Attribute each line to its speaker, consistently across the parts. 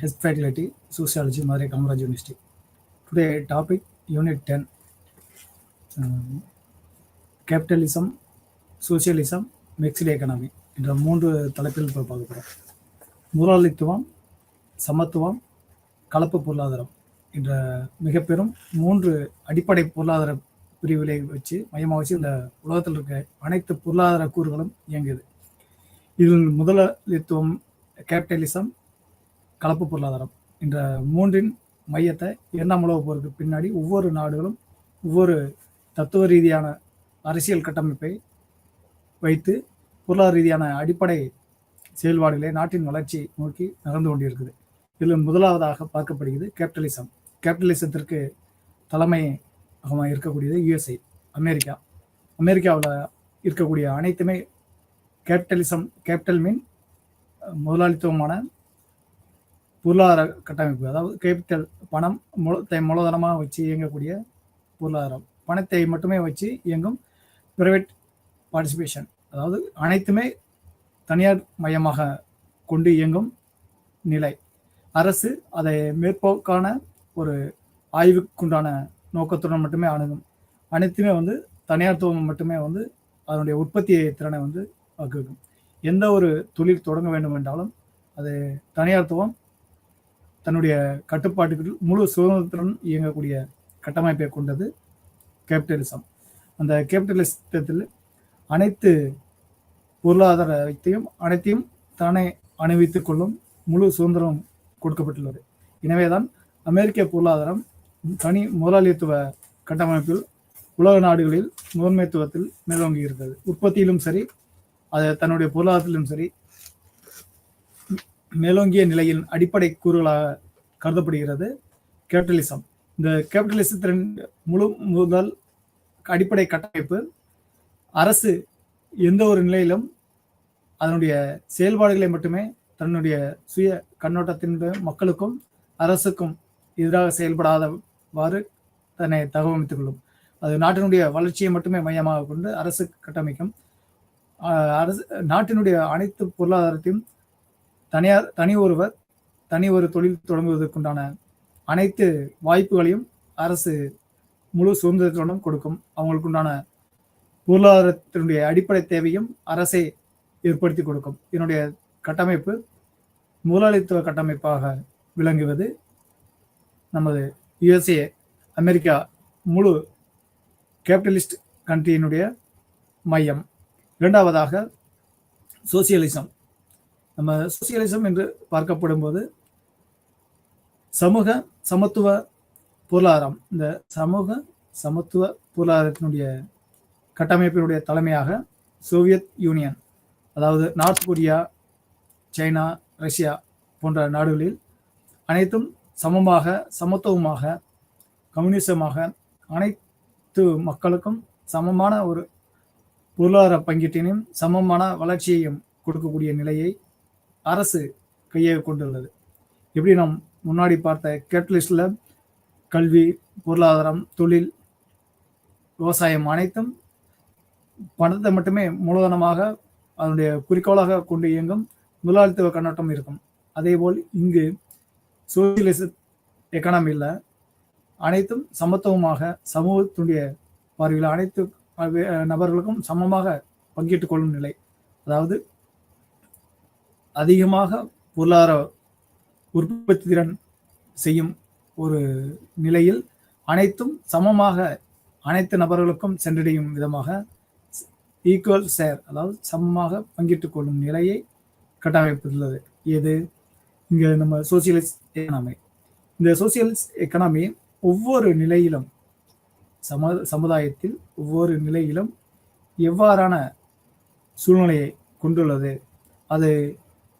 Speaker 1: His faculty, Sociology, Maria Kamaraj University. Today topic Unit 10, Capitalism, Socialism, Mixed Economy என்ற 3 தலைப்பில் இப்போ பார்க்க போகிறோம். முதலாளித்துவம், சமத்துவம், கலப்பு பொருளாதாரம் என்ற மிக பெரும் 3 அடிப்படை பொருளாதார பிரிவுகளை மையமாக வச்சு இந்த உலகத்தில் இருக்க அனைத்து பொருளாதார கூறுகளும் இயங்குது. இதில் முதலாளித்துவம், கேபிட்டலிசம், கலப்பு பொருளாதாரம் என்ற 3இன் மையத்தை 2ஆம் உலகப் போருக்கு பின்னாடி ஒவ்வொரு நாடுகளும் ஒவ்வொரு தத்துவ ரீதியான அரசியல் கட்டமைப்பை வைத்து பொருளாதார ரீதியான அடிப்படை செயல்பாடுகளை நாட்டின் வளர்ச்சி நோக்கி நகர்ந்து கொண்டிருக்குது. இதில் முதலாவதாக பார்க்கப்படுகிறது கேபிட்டலிசம். கேபிட்டலிசத்திற்கு தலைமையகமாக இருக்கக்கூடியது யுஎஸ்ஏ, அமெரிக்கா. அமெரிக்காவில் இருக்கக்கூடிய அனைத்துமே கேபிட்டலிசம், கேபிட்டல் மீன் முதலாளித்துவமான பொருளாதார கட்டமைப்பு. அதாவது கேபிட்டல் பணம் மூலதனமாக வச்சு இயங்கக்கூடிய பொருளாதாரம், பணத்தை மட்டுமே வச்சு இயங்கும் பிரைவேட் பார்ட்டிசிபேஷன். அதாவது அனைத்துமே தனியார் மையமாக கொண்டு இயங்கும் நிலை. அரசு அதை மேற்போக்கான ஒரு ஆய்வுக்குண்டான நோக்கத்துடன் மட்டுமே அணுகும். அனைத்துமே தனியார்த்துவம் மட்டுமே அதனுடைய உற்பத்தி திறனை ஆக்குக்கும். எந்த ஒரு தொழில் தொடங்க வேண்டும் என்றாலும் அது தனியார்த்துவம் தன்னுடைய கட்டுப்பாட்டுக்கு முழு சுதந்திரத்துடன் இயங்கக்கூடிய கட்டமைப்பை கொண்டது கேபிட்டலிசம். அந்த கேபிட்டலிசத்தில் அனைத்து பொருளாதாரத்தையும் அனைத்தையும் தானே அணிவித்துக் கொள்ளும் முழு சுதந்திரம் கொடுக்கப்பட்டுள்ளது. எனவேதான் அமெரிக்க பொருளாதாரம் தனி முதலாளித்துவ கட்டமைப்பில் உலக நாடுகளில் முதன்மைத்துவத்தில் மேலோங்கி இருக்கிறது. உற்பத்தியிலும் சரி, அது தன்னுடைய பொருளாதாரத்திலும் சரி மேலோங்கிய நிலையின் அடிப்படை கூறுகளாக கருதப்படுகிறது கேபிட்டலிசம். இந்த கேபிட்டலிசத்தின் முதல் அடிப்படை கட்டமைப்பு அரசு எந்த ஒரு நிலையிலும் அதனுடைய செயல்பாடுகளை மட்டுமே தன்னுடைய சுய கண்ணோட்டத்தின் மக்களுக்கும் அரசுக்கும் எதிராக செயல்படாதவாறு தன்னை தகவமைத்துக் கொள்ளும். அது நாட்டினுடைய வளர்ச்சியை மட்டுமே மையமாக கொண்டு அரசு கட்டமைக்கும். அரசு நாட்டினுடைய அனைத்து பொருளாதாரத்தையும் தனி ஒரு தொழில் தொடங்குவதற்குண்டான அனைத்து வாய்ப்புகளையும் அரசு முழு சுதந்திரத்துடன் கொடுக்கும். அவங்களுக்குண்டான பொருளாதாரத்தினுடைய அடிப்படை தேவையும் அரசே ஏற்படுத்தி கொடுக்கும். இதனுடைய கட்டமைப்பு முதலாளித்துவ கட்டமைப்பாக விளங்குவது நமது யுஎஸ்ஏ, அமெரிக்கா முழு கேபிட்டலிஸ்ட் கண்ட்ரியினுடைய மையம். இரண்டாவதாக சோசியலிசம். நம்ம சோசியலிசம் என்று பார்க்கப்படும் சமூக சமத்துவ பொருளாதாரம். இந்த சமூக சமத்துவ பொருளாதாரத்தினுடைய கட்டமைப்பினுடைய தலைமையாக சோவியத் யூனியன், அதாவது நார்த் கொரியா, சைனா, ரஷ்யா போன்ற நாடுகளில் அனைத்தும் சமமாக, சமத்துவமாக, கம்யூனிசமாக அனைத்து மக்களுக்கும் சமமான ஒரு பொருளாதார பங்கீட்டினையும் சமமான வளர்ச்சியையும் கொடுக்கக்கூடிய நிலையை அரசு கையாக கொண்டுள்ளது. எப்படி நாம் முன்னாடி பார்த்த கேபிட்டலிஸ்ட்ல கல்வி, பொருளாதாரம், தொழில், விவசாயம் அனைத்தும் பணத்தை மட்டுமே மூலதனமாக அதனுடைய குறிக்கோளாக கொண்டு இயங்கும் முதலாளித்துவ கண்ணோட்டம் இருக்கும். அதேபோல் இங்கு சோசியலிச எக்கனாமியில் அனைத்தும் சமத்துவமாக சமூகத்துடைய பார்வையில் அனைத்து நபர்களுக்கும் சமமாக பங்கிட்டுக் கொள்ளும் நிலை. அதாவது அதிகமாக பொருளாதார உற்பத்தி திறன் செய்யும் ஒரு நிலையில் அனைத்தும் சமமாக அனைத்து நபர்களுக்கும் சென்றடையும் விதமாக ஈக்குவல் ஷேர், அதாவது சமமாக பங்கிட்டுக் கொள்ளும் நிலையை கட்டமைப்புள்ளது. எது இங்கே நம்ம சோசியலிஸ்ட் எக்கனாமி. இந்த சோசியலிஸ்ட் எக்கனாமி ஒவ்வொரு நிலையிலும் சமுதாயத்தில் ஒவ்வொரு நிலையிலும் எவ்வாறான சூழ்நிலையை கொண்டுள்ளது, அது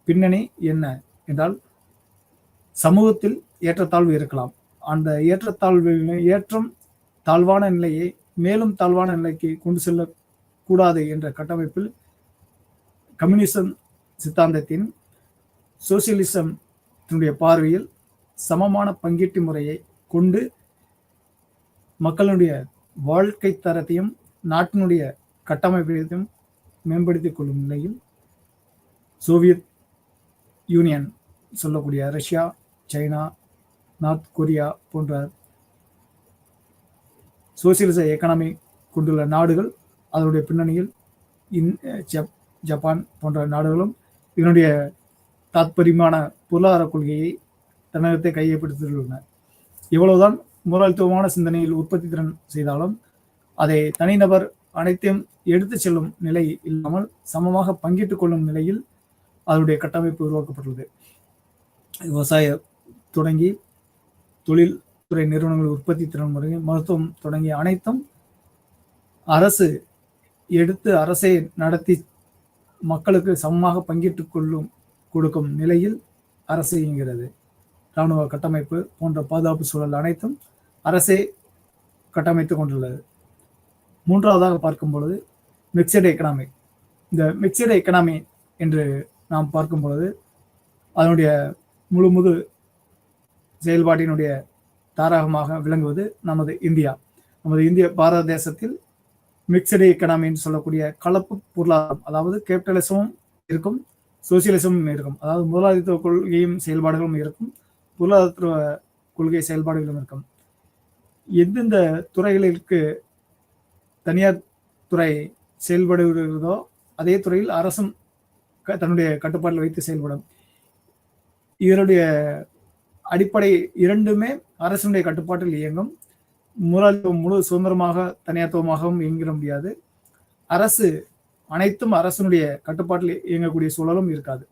Speaker 1: பின்னணி என்ன என்றால், சமூகத்தில் ஏற்றத்தாழ்வு இருக்கலாம். அந்த ஏற்றம் தாழ்வான நிலையை மேலும் தாழ்வான நிலைக்கு கொண்டு செல்லக்கூடாது என்ற கட்டமைப்பில் கம்யூனிசம் சித்தாந்தத்தின் சோசியலிசத்தினுடைய பார்வையில் சமமான பங்கீட்டு முறையை கொண்டு மக்களுடைய வாழ்க்கை தரத்தையும் நாட்டினுடைய கட்டமைப்பையும் மேம்படுத்திக் கொள்ளும் நிலையில் சோவியத் யூனியன் சொல்லக்கூடிய ரஷ்யா, சைனா, நார்த் கொரியா போன்ற சோசியலிச எக்கனாமி கொண்டுள்ள நாடுகள், அதனுடைய பின்னணியில் ஜப்பான் போன்ற நாடுகளும் இதனுடைய தாத்பரியமான பொருளாதார கொள்கையை தமிழகத்தை கையப்படுத்தியுள்ளன. எவ்வளவுதான் முதலாளித்துவமான சிந்தனையில் உற்பத்தி திறன் செய்தாலும் அதை தனிநபர் அனைத்தையும் எடுத்து செல்லும் நிலை இல்லாமல் சமமாக பங்கிட்டுக் கொள்ளும் நிலையில் அதனுடைய கட்டமைப்பு உருவாக்கப்பட்டுள்ளது. விவசாய தொடங்கி தொழில் துறை நிறுவனங்கள், உற்பத்தி திறன் முறை, மருத்துவம் தொடங்கிய அனைத்தும் அரசு எடுத்து அரசை நடத்தி மக்களுக்கு சமமாக பங்கிட்டுக் கொடுக்கும் நிலையில் அரசு இயங்குகிறது. இராணுவ கட்டமைப்பு போன்ற பாதுகாப்பு சூழல் அனைத்தும் அரசே கட்டமைத்துக் கொண்டுள்ளது. மூன்றாவதாக பார்க்கும் பொழுது மிக்சடு எக்கனாமி. இந்த மிக்சடு எக்கனாமி என்று நாம் பார்க்கும் பொழுது அதனுடைய முழு செயல்பாட்டினுடைய தாரகமாக விளங்குவது நமது இந்தியா. நமது இந்திய பாரத தேசத்தில் மிக்சடு எக்கனாமின்னு சொல்லக்கூடிய கலப்பு பொருளாதாரம், அதாவது கேபிட்டலிசமும் இருக்கும், சோசியலிசமும் இருக்கும். அதாவது முதலாளித்துவ கொள்கையும் செயல்பாடுகளும் இருக்கும், பொருளாதார கொள்கை செயல்பாடுகளும் இருக்கும். எந்தெந்த துறைகளுக்கு தனியார் துறை செயல்படுகிறதோ அதே துறையில் அரசும் தன்னுடைய கட்டுப்பாட்டில் வைத்து செயல்படும். இதனுடைய அடிப்படை இரண்டுமே அரசுடைய கட்டுப்பாட்டில் இயங்கும். முதலாளித்துவம் முழு சுதந்திரமாக தனியார்த்துவமாகவும் இயங்கிட முடியாது. அரசு அனைத்தும் அரசனுடைய கட்டுப்பாட்டில் இயங்கக்கூடிய சூழலும் இருக்காது.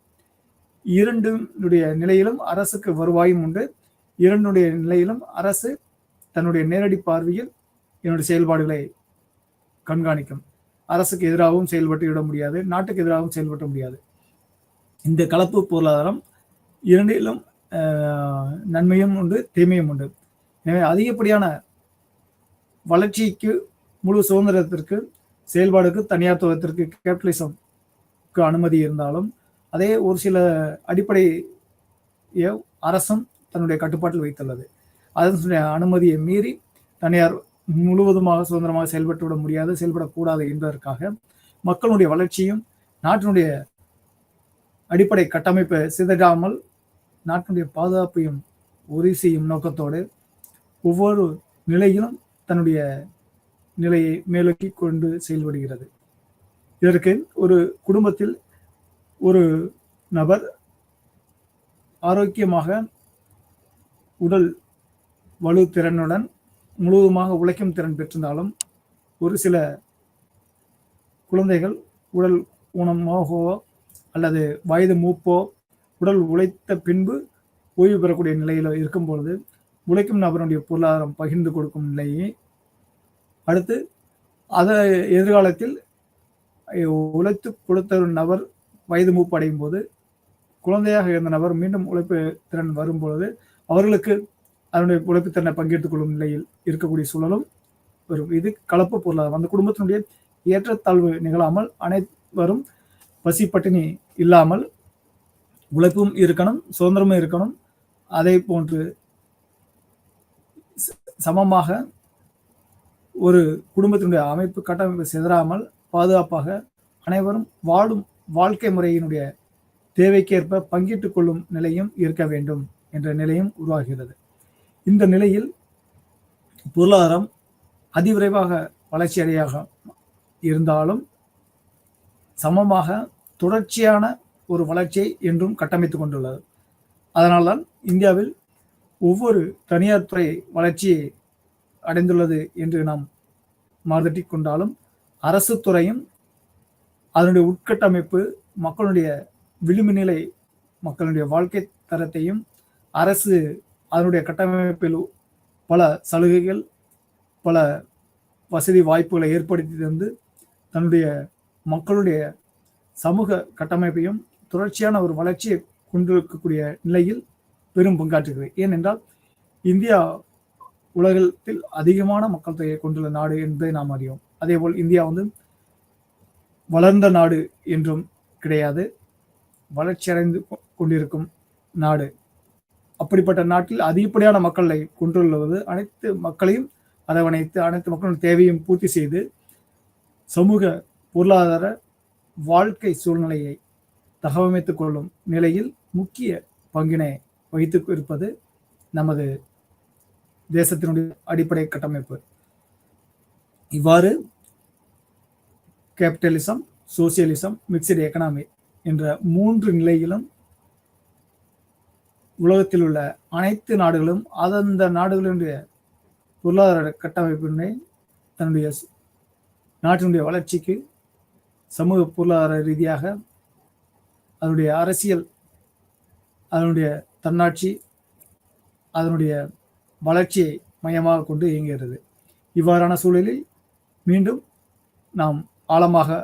Speaker 1: இரண்டுடைய நிலையிலும் அரசுக்கு வருவாயும் உண்டு. இரண்டுடைய நிலையிலும் அரசு தன்னுடைய நேரடி பார்வையில் என்னுடைய செயல்பாடுகளை கண்காணிக்கும். அரசுக்கு எதிராகவும் செயல்பட்டு விட முடியாது, நாட்டுக்கு எதிராகவும் செயல்பட முடியாது. இந்த கலப்பு பொருளாதாரம் இரண்டிலும் நன்மையும் உண்டு, தீமையும் உண்டு. எனவே அதிகப்படியான வளர்ச்சிக்கு, முழு சுதந்திரத்திற்கு, செயல்பாடுக்கு, தனியார்த்துவத்திற்கு, கேபிட்டலிசம்க்கு அனுமதி இருந்தாலும் அதே ஒரு சில அடிப்படையை அரசும் தன்னுடைய கட்டுப்பாட்டில் வைத்துள்ளது. அதனுடைய அனுமதியை மீறி தனியார் முழுவதுமாக சுதந்திரமாக செயல்பட்டுவிட முடியாது, செயல்படக்கூடாது என்பதற்காக மக்களுடைய வளர்ச்சியும் நாட்டினுடைய அடிப்படை கட்டமைப்பை சிதைக்காமல் நாட்டினுடைய பாதுகாப்பையும் உறுதி செய்யும் நோக்கத்தோடு ஒவ்வொரு நிலையிலும் தன்னுடைய நிலையை மேலோக்கி கொண்டு செயல்படுகிறது. இதற்கு ஒரு குடும்பத்தில் ஒரு நபர் ஆரோக்கியமாக உடல் வலு திறனுடன் முழுவதுமாக உழைக்கும் திறன் பெற்றிருந்தாலும் ஒரு சில குழந்தைகள் உடல் ஊனமாகவோ அல்லது வயது மூப்போ உடல் உழைத்த பின்பு ஓய்வு பெறக்கூடிய நிலையில் இருக்கும் பொழுது உழைக்கும் நபருடைய பொருளாதாரம் பகிர்ந்து கொடுக்கும் நிலையை அடுத்து அதை எதிர்காலத்தில் உழைத்து கொடுத்த ஒரு நபர் வயது மூப்பு அடையும் போது குழந்தையாக இருந்த நபர் மீண்டும் உழைப்பு திறன் வரும் பொழுது அவர்களுக்கு அதனுடைய உழைப்பு திறனை பங்கெடுத்துக் கொள்ளும் நிலையில் இருக்கக்கூடிய சூழலும் வரும். இது கலப்பு பொருளாதாரம். அந்த குடும்பத்தினுடைய ஏற்றத்தாழ்வு நிகழாமல் அனைவரும் பசி பட்டினி இல்லாமல் உழைப்பும் இருக்கணும், சுதந்திரமும் இருக்கணும். அதே போன்று சமமாக ஒரு குடும்பத்தினுடைய அமைப்பு கட்டமைப்பு சிதறாமல் பாதுகாப்பாக அனைவரும் வாழும் வாழ்க்கை முறையினுடைய தேவைக்கேற்ப பங்கிட்டுக் கொள்ளும் நிலையும் இருக்க வேண்டும் என்ற நிலையும் உருவாகிறது. இந்த நிலையில் பொருளாதாரம் அதிவிரைவாக வளர்ச்சியடையாக இருந்தாலும் சமமாக தொடர்ச்சியான ஒரு வளர்ச்சியை என்றும் கட்டமைத்துக் கொண்டுள்ளது. அதனால்தான் இந்தியாவில் ஒவ்வொரு தனியார் துறை வளர்ச்சியை அடைந்துள்ளது என்று நாம் மறுதட்டி கொண்டாலும் அரசு துறையும் அதனுடைய உட்கட்டமைப்பு மக்களுடைய விளிம்பு நிலை மக்களுடைய வாழ்க்கை தரத்தையும் அரசு அதனுடைய கட்டமைப்பில் பல சலுகைகள் பல வசதி வாய்ப்புகளை ஏற்படுத்தி தந்து தன்னுடைய மக்களுடைய சமூக கட்டமைப்பையும் தொடர்ச்சியான ஒரு வளர்ச்சியை கொண்டிருக்கக்கூடிய நிலையில் பெரும் பங்காற்றுகிறது. ஏனென்றால் இந்தியா உலகத்தில் அதிகமான மக்கள் தொகையை கொண்டுள்ள நாடு என்பதை நாம் அறியோம். அதேபோல் இந்தியா வளர்ந்த நாடு என்றும் கிடையாது, வளர்ச்சி அடைந்து கொண்டிருக்கும் நாடு. அப்படிப்பட்ட நாட்டில் அதிகப்படியான மக்களை கொண்டுள்ளது அனைத்து மக்களையும் அரவணைத்து அனைத்து மக்களின் தேவையும் பூர்த்தி செய்து சமூக பொருளாதார வாழ்க்கை சூழ்நிலையை தகவமைத்துக் கொள்ளும் நிலையில் முக்கிய பங்கினை வைத்து இருப்பது நமது தேசத்தினுடைய அடிப்படை கட்டமைப்பு. இவ்வாறு கேபிட்டலிசம், சோசியலிசம், மிக்சடு எக்கனாமி என்ற 3 நிலையிலும் உலகத்தில் உள்ள அனைத்து நாடுகளும் அந்தந்த நாடுகளுடைய பொருளாதார கட்டமைப்பினை தன்னுடைய நாட்டினுடைய வளர்ச்சிக்கு சமூக பொருளாதார ரீதியாக அதனுடைய அரசியல், அதனுடைய தன்னாட்சி, அதனுடைய வளர்ச்சியை மையமாக கொண்டு இயங்குகிறது. இவ்வாறான சூழலில் மீண்டும் நாம் ஆழமாக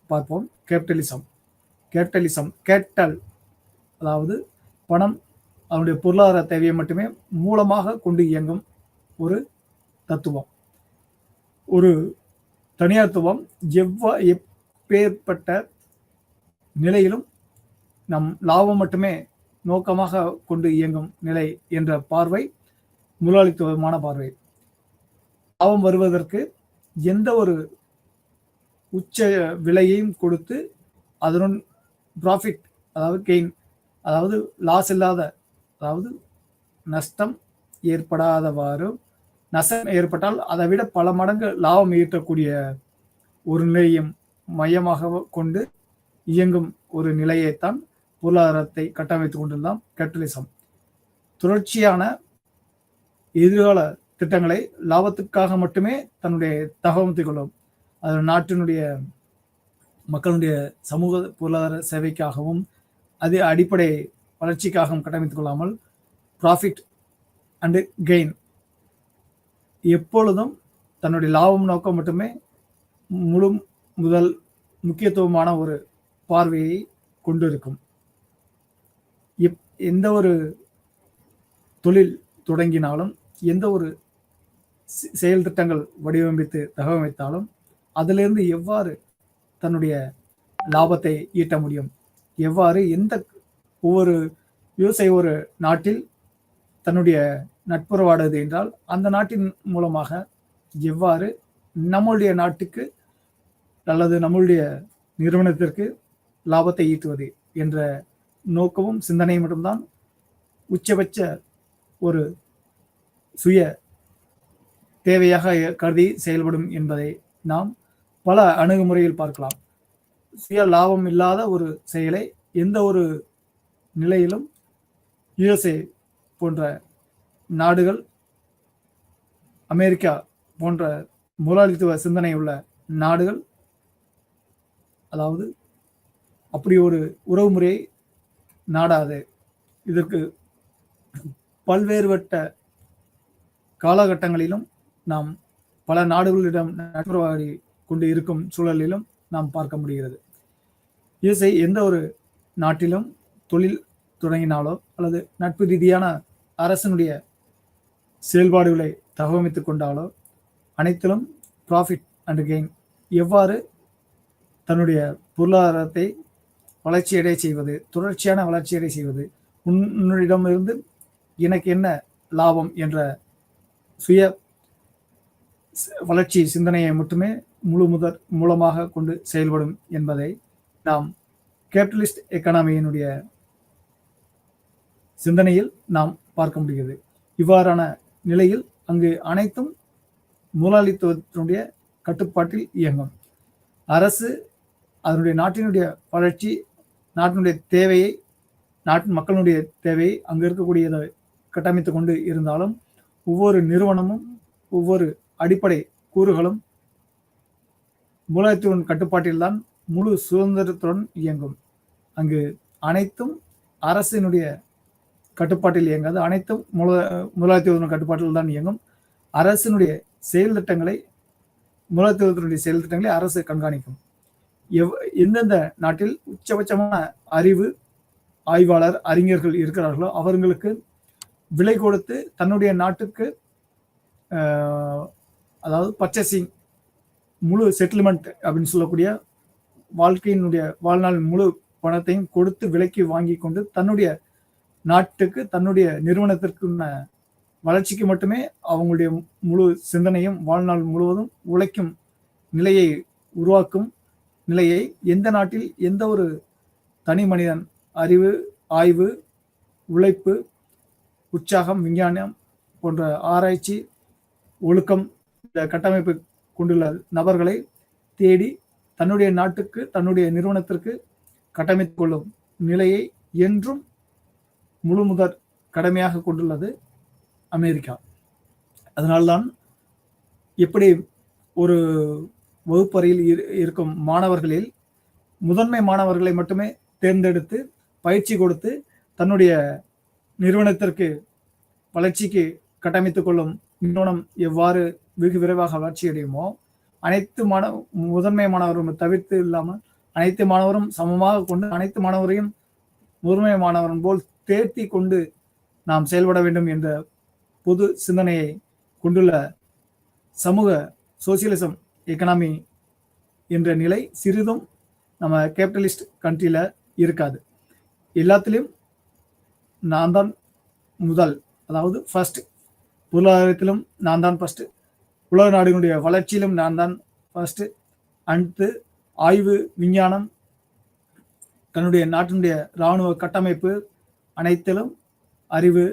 Speaker 1: பார்ப்போம். கேபிட்டலிசம் கேட்டல், அதாவது பணம் அதனுடைய பொருளாதார தேவையை மட்டுமே மூலமாக கொண்டு இயங்கும் ஒரு தத்துவம், ஒரு தனியார்த்துவம். எப்பேற்பட்ட நிலையிலும் நம் லாபம் மட்டுமே நோக்கமாக கொண்டு இயங்கும் நிலை என்ற பார்வை முதலாளித்துவமான பார்வை. லாபம் வருவதற்கு எந்த ஒரு உச்ச விலையையும் கொடுத்து அதனுடன் ப்ராஃபிட், அதாவது கெயின், அதாவது லாஸ் இல்லாத, அதாவது நஷ்டம் ஏற்படாதவாறு, நஷ்டம் ஏற்பட்டால் அதை விட பல மடங்கு லாபம் ஈட்டக்கூடிய ஒரு நிலையும் மையமாக கொண்டு இயங்கும் ஒரு நிலையைத்தான் பொருளாதாரத்தை கட்டமைத்துக் கொண்டிருந்தாம் கேபிட்டலிசம். தொடர்ச்சியான எதிர்கால திட்டங்களை லாபத்துக்காக மட்டுமே தன்னுடைய தகவமைத்துக் கொள்ளும். அது நாட்டினுடைய மக்களுடைய சமூக பொருளாதார சேவைக்காகவும் அது அடிப்படை வளர்ச்சிக்காகவும் கட்டமைத்துக் கொள்ளாமல் ப்ராஃபிட் அண்டு கெயின், எப்பொழுதும் தன்னுடைய லாபம் நோக்கம் மட்டுமே முதல் முக்கியத்துவமான ஒரு பார்வையை கொண்டிருக்கும். எந்த ஒரு தொழில் தொடங்கினாலும், எந்த ஒரு செயல் திட்டங்கள் வடிவமைத்து தகவமைத்தாலும் அதிலிருந்து எவ்வாறு தன்னுடைய லாபத்தை ஈட்ட முடியும், எவ்வாறு ஒவ்வொரு விவசாயி ஒரு நாட்டில் தன்னுடைய நட்புறவாடுவது என்றால் அந்த நாட்டின் மூலமாக எவ்வாறு நம்முடைய நாட்டுக்கு அல்லது நம்முடைய நிறுவனத்திற்கு லாபத்தை ஈட்டுவது என்ற நோக்கமும் சிந்தனை மட்டும்தான் உச்சபட்ச ஒரு சுய தேவையாக கருதி செயல்படும் என்பதை நாம் பல அணுகுமுறையில் பார்க்கலாம். சுய லாபம் இல்லாத ஒரு செயலை எந்த ஒரு நிலையிலும் யுஎஸ்ஏ போன்ற நாடுகள், அமெரிக்கா போன்ற முதலாளித்துவ சிந்தனை உள்ள நாடுகள், அதாவது அப்படி ஒரு உறவு முறையை நாடாது. இதற்கு பல்வேறுபட்ட காலகட்டங்களிலும் நாம் பல நாடுகளிடம் நட்புறவாடி கொண்டு இருக்கும் சூழலிலும் நாம் பார்க்க முடிகிறது. யுஎஸ்ஏ எந்த ஒரு நாட்டிலும் தொழில் தொடங்கினாலோ அல்லது நட்பு ரீதியான அரசனுடைய செயல்பாடுகளை தகவமைத்துக் கொண்டாலோ அனைத்திலும் ப்ராஃபிட் அண்ட் கெயின், எவ்வாறு தன்னுடைய பொருளாதாரத்தை வளர்ச்சியடைய செய்வது, தொடர்ச்சியான வளர்ச்சியடை செய்வது, உன்னிடமிருந்து எனக்கு என்ன லாபம் என்ற சுய வளர்ச்சி சிந்தனையை மட்டுமே மூலமாக கொண்டு செயல்படும் என்பதை நாம் கேபிட்டலிஸ்ட் எக்கானமியினுடைய சிந்தனையில் நாம் பார்க்க முடிகிறது. இவ்வாறான நிலையில் அங்கு அனைத்தும் முதலாளித்துவத்தினுடைய கட்டுப்பாட்டில் இயங்கும். அரசு அதனுடைய நாட்டினுடைய வளர்ச்சி, நாட்டினுடைய தேவையை, நாட்டின் மக்களுடைய தேவையை அங்கு இருக்கக்கூடியதை கட்டமைத்துக் கொண்டு இருந்தாலும் ஒவ்வொரு நிறுவனமும் ஒவ்வொரு அடிப்படை கூறுகளும் முதலாளித்துவ கட்டுப்பாட்டில்தான் முழு சுதந்திரத்துடன் இயங்கும். அங்கு அனைத்தும் அரசினுடைய கட்டுப்பாட்டில் இயங்காது, அனைத்தும் முதலாளித்துவத்தின் கட்டுப்பாட்டில் தான் இயங்கும். அரசினுடைய செயல் திட்டங்களை, முதலாளித்துவத்தினுடைய செயல் திட்டங்களை அரசு கண்காணிக்கும். எந்தெந்த நாட்டில் உச்சபட்சமான அறிவு ஆய்வாளர், அறிஞர்கள் இருக்கிறார்களோ அவர்களுக்கு விலை கொடுத்து தன்னுடைய நாட்டுக்கு, அதாவது பர்ச்சேசிங், முழு செட்டில்மெண்ட் அப்படின்னு சொல்லக்கூடிய வாழ்க்கையினுடைய வாழ்நாள் முழு பணத்தையும் கொடுத்து விலைக்கு வாங்கி கொண்டு தன்னுடைய நாட்டுக்கு, தன்னுடைய நிறுவனத்திற்குள்ள வளர்ச்சிக்கு மட்டுமே அவங்களுடைய முழு சிந்தனையும் வாழ்நாள் முழுவதும் உழைக்கும் நிலையை உருவாக்கும் நிலையை எந்த நாட்டில் எந்த ஒரு தனி மனிதன் அறிவு, ஆய்வு, உழைப்பு, உற்சாகம், விஞ்ஞானம் போன்ற ஆராய்ச்சி, ஒழுக்கம் இந்த கட்டமைப்பு கொண்டுள்ள நபர்களை தேடி தன்னுடைய நாட்டுக்கு, தன்னுடைய நிறுவனத்திற்கு கட்டமைத்துக் கொள்ளும் நிலையை என்றும் முழுமுதற் கடமையாக கொண்டுள்ளது அமெரிக்கா. அதனால்தான் எப்படி ஒரு வகுப்பறையில் இருக்கும் மாணவர்களில் முதன்மை மாணவர்களை மட்டுமே தேர்ந்தெடுத்து பயிற்சி கொடுத்து தன்னுடைய நிறுவனத்திற்கு வளர்ச்சிக்கு கட்டமைத்துக் கொள்ளும் நிறுவனம் எவ்வாறு வெகு விரைவாக வளர்ச்சி அடையுமோ, அனைத்து முதன்மை மாணவரும் தவிர்த்து இல்லாமல் அனைத்து மாணவரும் சமமாக கொண்டு அனைத்து மாணவரையும் முதன்மை மாணவன் போல் தேர்த்தி கொண்டு நாம் செயல்பட வேண்டும் என்ற பொது சிந்தனையை கொண்டுள்ள சமூக சோசியலிசம் எக்கனாமி என்ற நிலை சிறிதும் நம்ம கேபிட்டலிஸ்ட் கண்ட்ரியில் இருக்காது. எல்லாத்திலையும் நான் தான் முதல், அதாவது ஃபர்ஸ்ட், பொருளாதாரத்திலும் நான் தான் ஃபர்ஸ்ட், உலக நாடுகளுடைய வளர்ச்சியிலும் நான் தான் ஃபர்ஸ்ட், அடுத்து ஆய்வு, விஞ்ஞானம், தன்னுடைய நாட்டினுடைய இராணுவ கட்டமைப்பு அனைத்திலும், அறிவு,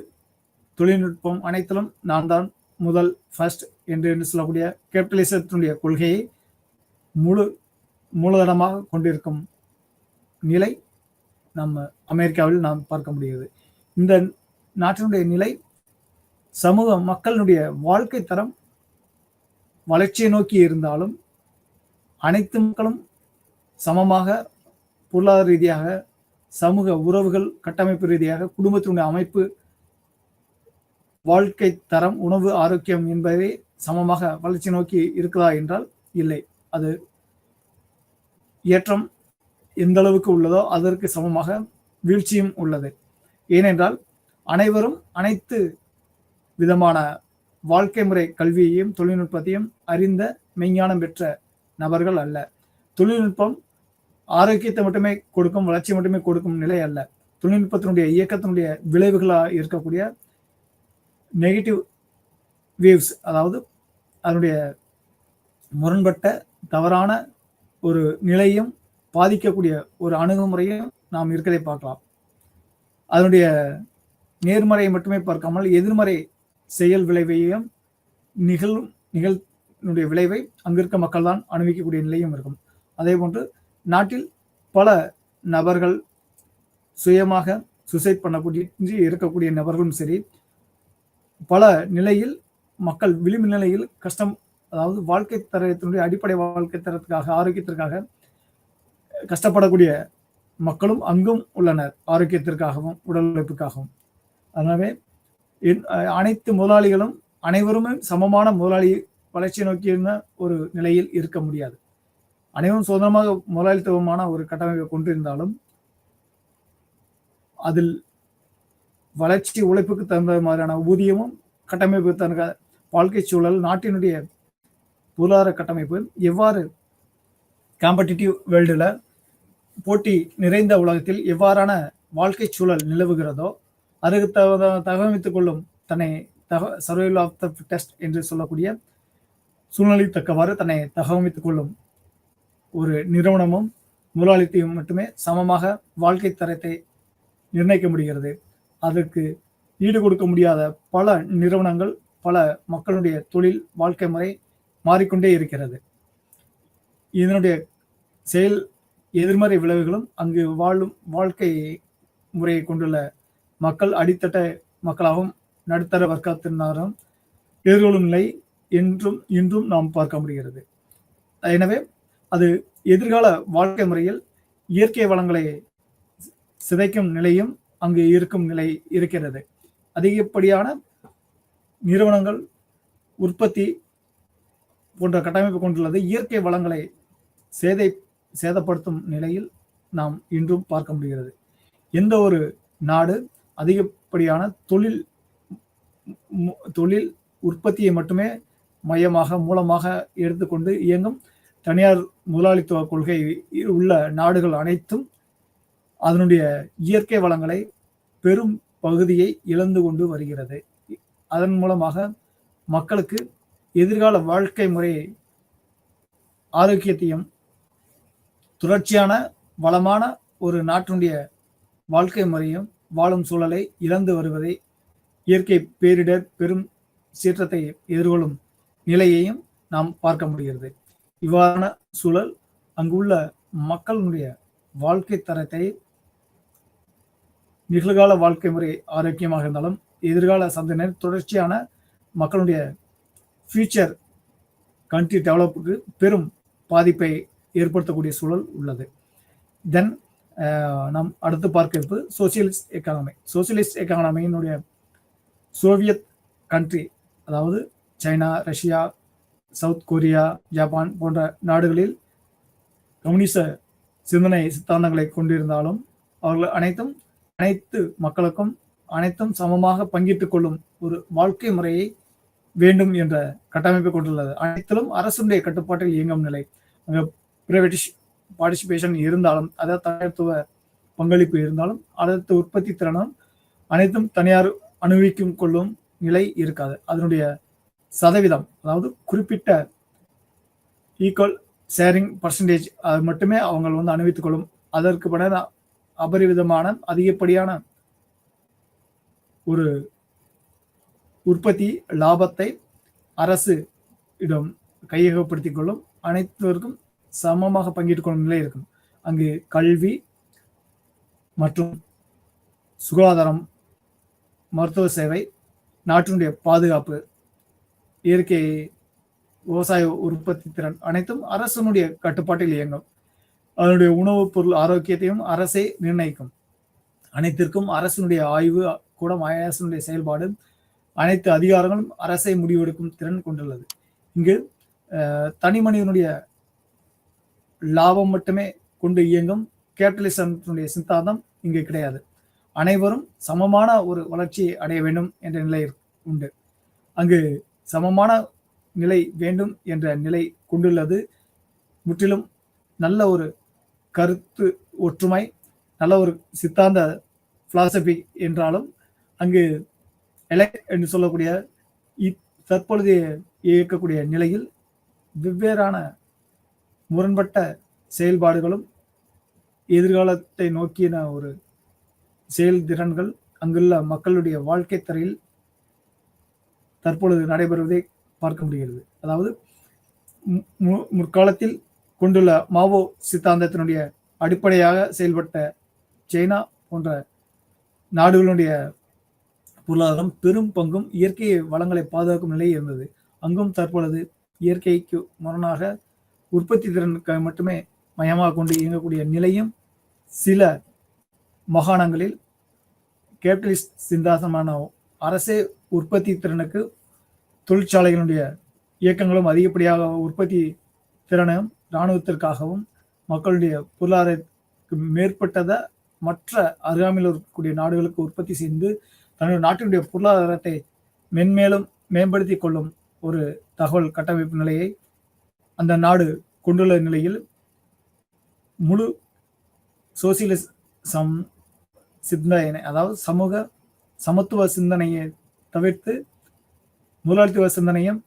Speaker 1: தொழில்நுட்பம் அனைத்திலும் நான் தான் முதல், ஃபர்ஸ்ட் என்று சொல்லக்கூடிய கேபிட்டலிசத்தினுடைய கொள்கையை மூலதனமாக கொண்டிருக்கும் நிலை நம்ம அமெரிக்காவில் நாம் பார்க்க முடிகிறது. இந்த நாட்டினுடைய நிலை சமூக மக்களுடைய வாழ்க்கை தரம் வளர்ச்சியை நோக்கி இருந்தாலும் அனைத்து மக்களும் சமமாக பொருளாதார ரீதியாக, சமூக உறவுகள் கட்டமைப்பு ரீதியாக, குடும்பத்தினுடைய அமைப்பு, வாழ்க்கை தரம், உணவு, ஆரோக்கியம் என்பதை சமமாக வளர்ச்சி நோக்கி இருக்குதா என்றால் இல்லை. அது ஏற்றம் எந்த அளவுக்கு உள்ளதோ அதற்கு சமமாக வீழ்ச்சியும் உள்ளது. ஏனென்றால் அனைவரும் அனைத்து விதமான வாழ்க்கை முறை கல்வியையும் தொழில்நுட்பத்தையும் அறிந்த மெய்ஞானம் பெற்ற நபர்கள் அல்ல. தொழில்நுட்பம் ஆரோக்கியத்தை மட்டுமே கொடுக்கும், வளர்ச்சி மட்டுமே கொடுக்கும் நிலை அல்ல. தொழில்நுட்பத்தினுடைய இயக்கத்தினுடைய விளைவுகளாக இருக்கக்கூடிய நெகட்டிவ் வேவ்ஸ், அதாவது அதனுடைய முரண்பட்ட தவறான ஒரு நிலையும் பாதிக்கக்கூடிய ஒரு அணுகுமுறையும் நாம் இருக்கிறதை பார்க்கலாம். அதனுடைய நேர்மறையை மட்டுமே பார்க்காமல் எதிர்மறை செயல் விளைவையும் நிகழ்னுடைய விளைவை அங்கிருக்க மக்கள் தான் அனுபவிக்கக்கூடிய நிலையும் இருக்கும். அதே போன்று நாட்டில் பல நபர்கள் சுயமாக சுசைட் பண்ணக்கூடிய இருக்கக்கூடிய நபர்களும் சரி, பல நிலையில் மக்கள் விளிம்பு நிலையில் கஷ்டம், அதாவது வாழ்க்கை தரத்தினுடைய அடிப்படை வாழ்க்கை தரத்துக்காக, ஆரோக்கியத்திற்காக கஷ்டப்படக்கூடிய மக்களும் அங்கும் உள்ளனர், ஆரோக்கியத்திற்காகவும் உடல் உழைப்புக்காகவும். அதனாலே அனைத்து முதலாளிகளும் அனைவருமே சமமான முதலாளி வளர்ச்சியை நோக்கியிருந்த ஒரு நிலையில் இருக்க முடியாது. அனைவரும் சுதந்திரமாக முதலாளித்துவமான ஒரு கட்டமைப்பை கொண்டிருந்தாலும் அதில் வளர்ச்சி உழைப்புக்கு தகுந்த மாதிரியான ஊதியமும் கட்டமைப்பு தகுந்த வாழ்க்கை சூழல், நாட்டினுடைய பொருளாதார கட்டமைப்பு எவ்வாறு காம்படிட்டிவ் வேர்ல்டில் போட்டி நிறைந்த உலகத்தில் எவ்வாறான வாழ்க்கை சூழல் நிலவுகிறதோ அதற்கு தகவமைத்துக் கொள்ளும் தன்னை சர்வைவல் ஆஃப் த ஃபிட்டஸ்ட் என்று சொல்லக்கூடிய சூழ்நிலை தக்கவாறு தன்னை தகவமைத்துக் கொள்ளும் ஒரு நிறுவனமும் முதலாளித்தையும் மட்டுமே சமமாக வாழ்க்கை தரத்தை நிர்ணயிக்க முடிகிறது. அதற்கு ஈடு கொடுக்க முடியாத பல நிறுவனங்கள், பல மக்களுடைய தொழில் வாழ்க்கை முறை மாறிக்கொண்டே இருக்கிறது. இதனுடைய செயல் எதிர்மறை விளைவுகளும் அங்கு வாழும் வாழ்க்கை முறையை கொண்டுள்ள மக்கள், அடித்தட்ட மக்களாகவும் நடுத்தர வர்க்கத்தினரும் எதிர்கொள்ளும் நிலை இன்றும் நாம் பார்க்க முடிகிறது. எனவே அது எதிர்கால வாழ்க்கை முறையில் இயற்கை வளங்களை சிதைக்கும் நிலையும் அங்கு இருக்கும் நிலை இருக்கிறது. அதிகப்படியான நிறுவனங்கள், உற்பத்தி போன்ற கட்டமைப்பு கொண்டுள்ளது இயற்கை வளங்களை சேதப்படுத்தும் நிலையில் நாம் இன்றும் பார்க்க முடிகிறது. எந்த ஒரு நாடு அதிகப்படியான தொழில் உற்பத்தியை மட்டுமே மையமாக மூலமாக எடுத்துக்கொண்டு இயங்கும் தனியார் முதலாளித்துவ கொள்கை உள்ள நாடுகள் அனைத்தும் அதனுடைய இயற்கை வளங்களை பெரும் பகுதியை இழந்து கொண்டு வருகிறது. அதன் மூலமாக மக்களுக்கு எதிர்கால வாழ்க்கை முறை ஆரோக்கியத்தையும் தொடர்ச்சியான வளமான ஒரு நாட்டினுடைய வாழ்க்கை முறையும் வாழும் சூழலை இழந்து வருவதை இயற்கை பேரிடர் பெரும் சீற்றத்தை எதிர்கொள்ளும் நிலையையும் நாம் பார்க்க முடிகிறது. இவ்வாறான சூழல் அங்குள்ள மக்களுடைய வாழ்க்கை தரத்தை, நிகழ்கால வாழ்க்கை முறை ஆரோக்கியமாக இருந்தாலும் எதிர்கால சந்ததியினர் தொடர்ச்சியான மக்களுடைய ஃபியூச்சர் கண்ட்ரி டெவலப்புக்கு பெரும் பாதிப்பை ஏற்படுத்தக்கூடிய சூழல் உள்ளது. தென் நாம் அடுத்து பார்க்க இருப்பது சோசியலிஸ்ட் எக்கானமி. சோசியலிஸ்ட் எக்கானமியினுடைய சோவியத் கண்ட்ரி, அதாவது China, Russia, South Korea, Japan போன்ற நாடுகளில் கம்யூனிச சிந்தனை சித்தாந்தங்களை கொண்டிருந்தாலும் அவர்கள் அனைத்து மக்களுக்கும் அனைத்தும் சமமாக பங்கிட்டுக் கொள்ளும் ஒரு வாழ்க்கை முறையை வேண்டும் என்ற கட்டமைப்பை கொண்டுள்ளது. அனைத்திலும் அரசுடைய கட்டுப்பாட்டில் இயங்கும் நிலை. அங்கே பிரைவேட்டிஷ் பார்ட்டிசிபேஷன் இருந்தாலும், அதாவது தனியார்த்துவ பங்களிப்பு இருந்தாலும், அடுத்த உற்பத்தி திறனும் அனைத்தும் தனியார் அனுபவிக்கும் கொள்ளும் நிலை இருக்காது. அதனுடைய சதவீதம், அதாவது குறிப்பிட்ட ஈக்குவல் ஷேரிங் பர்சன்டேஜ் அது மட்டுமே அவங்க அனுபவித்துக் கொள்ளும். அதற்கு பிறகு அபரிவிதமான அதிகப்படியான ஒரு உற்பத்தி லாபத்தை அரசு இடம் கையகப்படுத்திக் கொள்ளும். அனைத்திற்கும் சமமாக பங்கிட்டுக் கொள்ளும் நிலை இருக்கும். அங்கு கல்வி மற்றும் சுகாதாரம், மருத்துவ சேவை, நாட்டினுடைய பாதுகாப்பு, இயற்கை விவசாய உற்பத்தி திறன் அனைத்தும் அரசனுடைய கட்டுப்பாட்டில் இயங்கும். அதனுடைய உணவுப் பொருள் ஆரோக்கியத்தையும் அரசே நிர்ணயிக்கும். அனைத்திற்கும் அரசனுடைய ஆய்வு கூடம், அரசனுடைய செயல்பாடு, அனைத்து அதிகாரங்களும் அரசை முடிவெடுக்கும் திறன் கொண்டுள்ளது. இங்கு தனி மனிதனுடைய லாபம் மட்டுமே கொண்டு இயங்கும் கேபிட்டலிசத்தினுடைய சித்தாந்தம் இங்கு கிடையாது. அனைவரும் சமமான ஒரு வளர்ச்சியை அடைய வேண்டும் என்ற நிலை உண்டு. அங்கு சமமான நிலை வேண்டும் என்ற நிலை கொண்டுள்ளது. முற்றிலும் நல்ல ஒரு கருத்து ஒற்றுமை, நல்ல ஒரு சித்தாந்த பிலாசபி என்றாலும் அங்கு எலெக்ட் என்று சொல்லக்கூடிய தற்பொழுது இயக்கக்கூடிய நிலையில் வெவ்வேறான முரண்பட்ட செயல்பாடுகளும் எதிர்காலத்தை நோக்கின ஒரு செயல்திறன்கள் அங்குள்ள மக்களுடைய வாழ்க்கை தரையில் தற்பொழுது நடைபெறுவதை பார்க்க முடிகிறது. அதாவது முற்காலத்தில் கொண்டுள்ள மாவோ சித்தாந்தத்தினுடைய அடிப்படையாக செயல்பட்ட சைனா போன்ற நாடுகளுடைய பொருளாதாரம் பெரும் பங்கும் இயற்கை வளங்களை பாதுகாக்கும் நிலை இருந்தது. அங்கும் தற்பொழுது இயற்கைக்கு முரணாக உற்பத்தி திறனுக்கு மட்டுமே மையமாக கொண்டு இயங்கக்கூடிய நிலையும் சில மாகாணங்களில் கேபிட்டலிஸ்ட் சிந்தாந்தமான அரசே உற்பத்தி திறனுக்கு தொழிற்சாலைகளுடைய இயக்கங்களும் அதிகப்படியாக உற்பத்தி திறனும் இராணுவத்திற்காகவும் மக்களுடைய பொருளாதாரத்துக்கு மேற்பட்டதை மற்ற அருகாமையில் இருக்கக்கூடிய நாடுகளுக்கு உற்பத்தி செய்து தன்னுடைய நாட்டினுடைய பொருளாதாரத்தை மென்மேலும் மேம்படுத்தி கொள்ளும் ஒரு தகவல் கட்டமைப்பு நிலையை அந்த நாடு கொண்டுள்ள நிலையில் முழு சோசியலிசம் சிந்தனை, அதாவது சமூக சமத்துவ சிந்தனையை தவிர்த்து முதலாளித்துவ சிந்தனையும்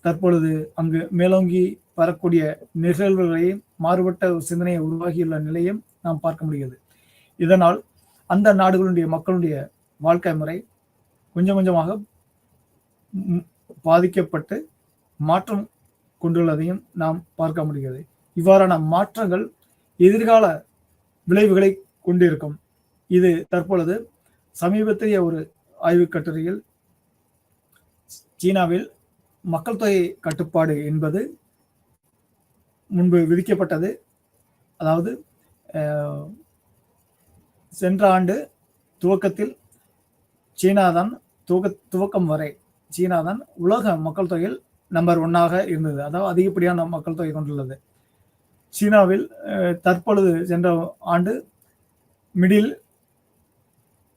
Speaker 1: தற்பொழுது அங்கு மேலோங்கி வரக்கூடிய நிகழ்வுகளையும் மாறுபட்ட ஒரு சிந்தனையை உருவாகியுள்ள நிலையும் நாம் பார்க்க முடிகிறது. இதனால் அந்த நாடுகளுடைய மக்களுடைய வாழ்க்கை முறை கொஞ்சம் கொஞ்சமாக பாதிக்கப்பட்டு மாற்றம் கொண்டுள்ளதையும் நாம் பார்க்க முடிகிறது. இவ்வாறான மாற்றங்கள் எதிர்கால விளைவுகளை கொண்டிருக்கும். இது தற்பொழுது சமீபத்திய ஒரு ஆய்வுக் கட்டுரையில் சீனாவில் மக்கள் தொகை கட்டுப்பாடு என்பது முன்பு விதிக்கப்பட்டது. அதாவது சென்ற ஆண்டு துவக்கத்தில் சீனாதான் துவக்கம் வரை சீனாதான் உலக மக்கள் தொகையில் நம்பர் 1 இருந்தது. அதாவது அதிகப்படியான மக்கள் தொகை கொண்டுள்ளது. சீனாவில் தற்பொழுது சென்ற ஆண்டு மிடில்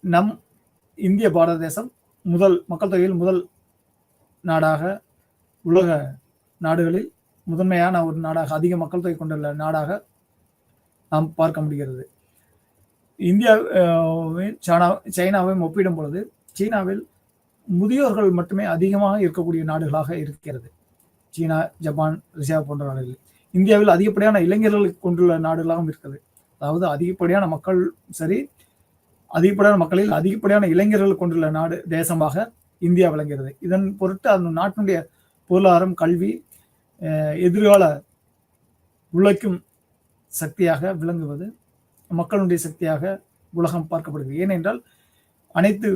Speaker 1: நம் இந்திய பாரத தேசம் மக்கள் தொகையில் முதல் நாடாக, உலக நாடுகளில் முதன்மையான ஒரு நாடாக, அதிக மக்கள் தொகை கொண்டுள்ள நாடாக நாம் பார்க்க முடிகிறது. சைனாவையும் ஒப்பிடும் பொழுது சீனாவில் முதியோர்கள் மட்டுமே அதிகமாக இருக்கக்கூடிய நாடுகளாக இருக்கிறது. சீனா, ஜப்பான், ரஷ்யா போன்ற நாடுகளில். இந்தியாவில் அதிகப்படியான இளைஞர்கள் கொண்டுள்ள நாடுகளாகவும் இருக்கிறது. அதாவது அதிகப்படியான மக்கள் சரி, அதிகப்படியான மக்களில் அதிகப்படியான இளைஞர்கள் கொண்டுள்ள தேசமாக இந்தியா விளங்குகிறது. இதன் பொருட்டு அந்த நாட்டினுடைய பொருளாதாரம், கல்வி, எதிர்கால உழைக்கும் சக்தியாக விளங்குவது, மக்களுடைய சக்தியாக உலகம் பார்க்கப்படுகிறது. ஏனென்றால் அனைத்து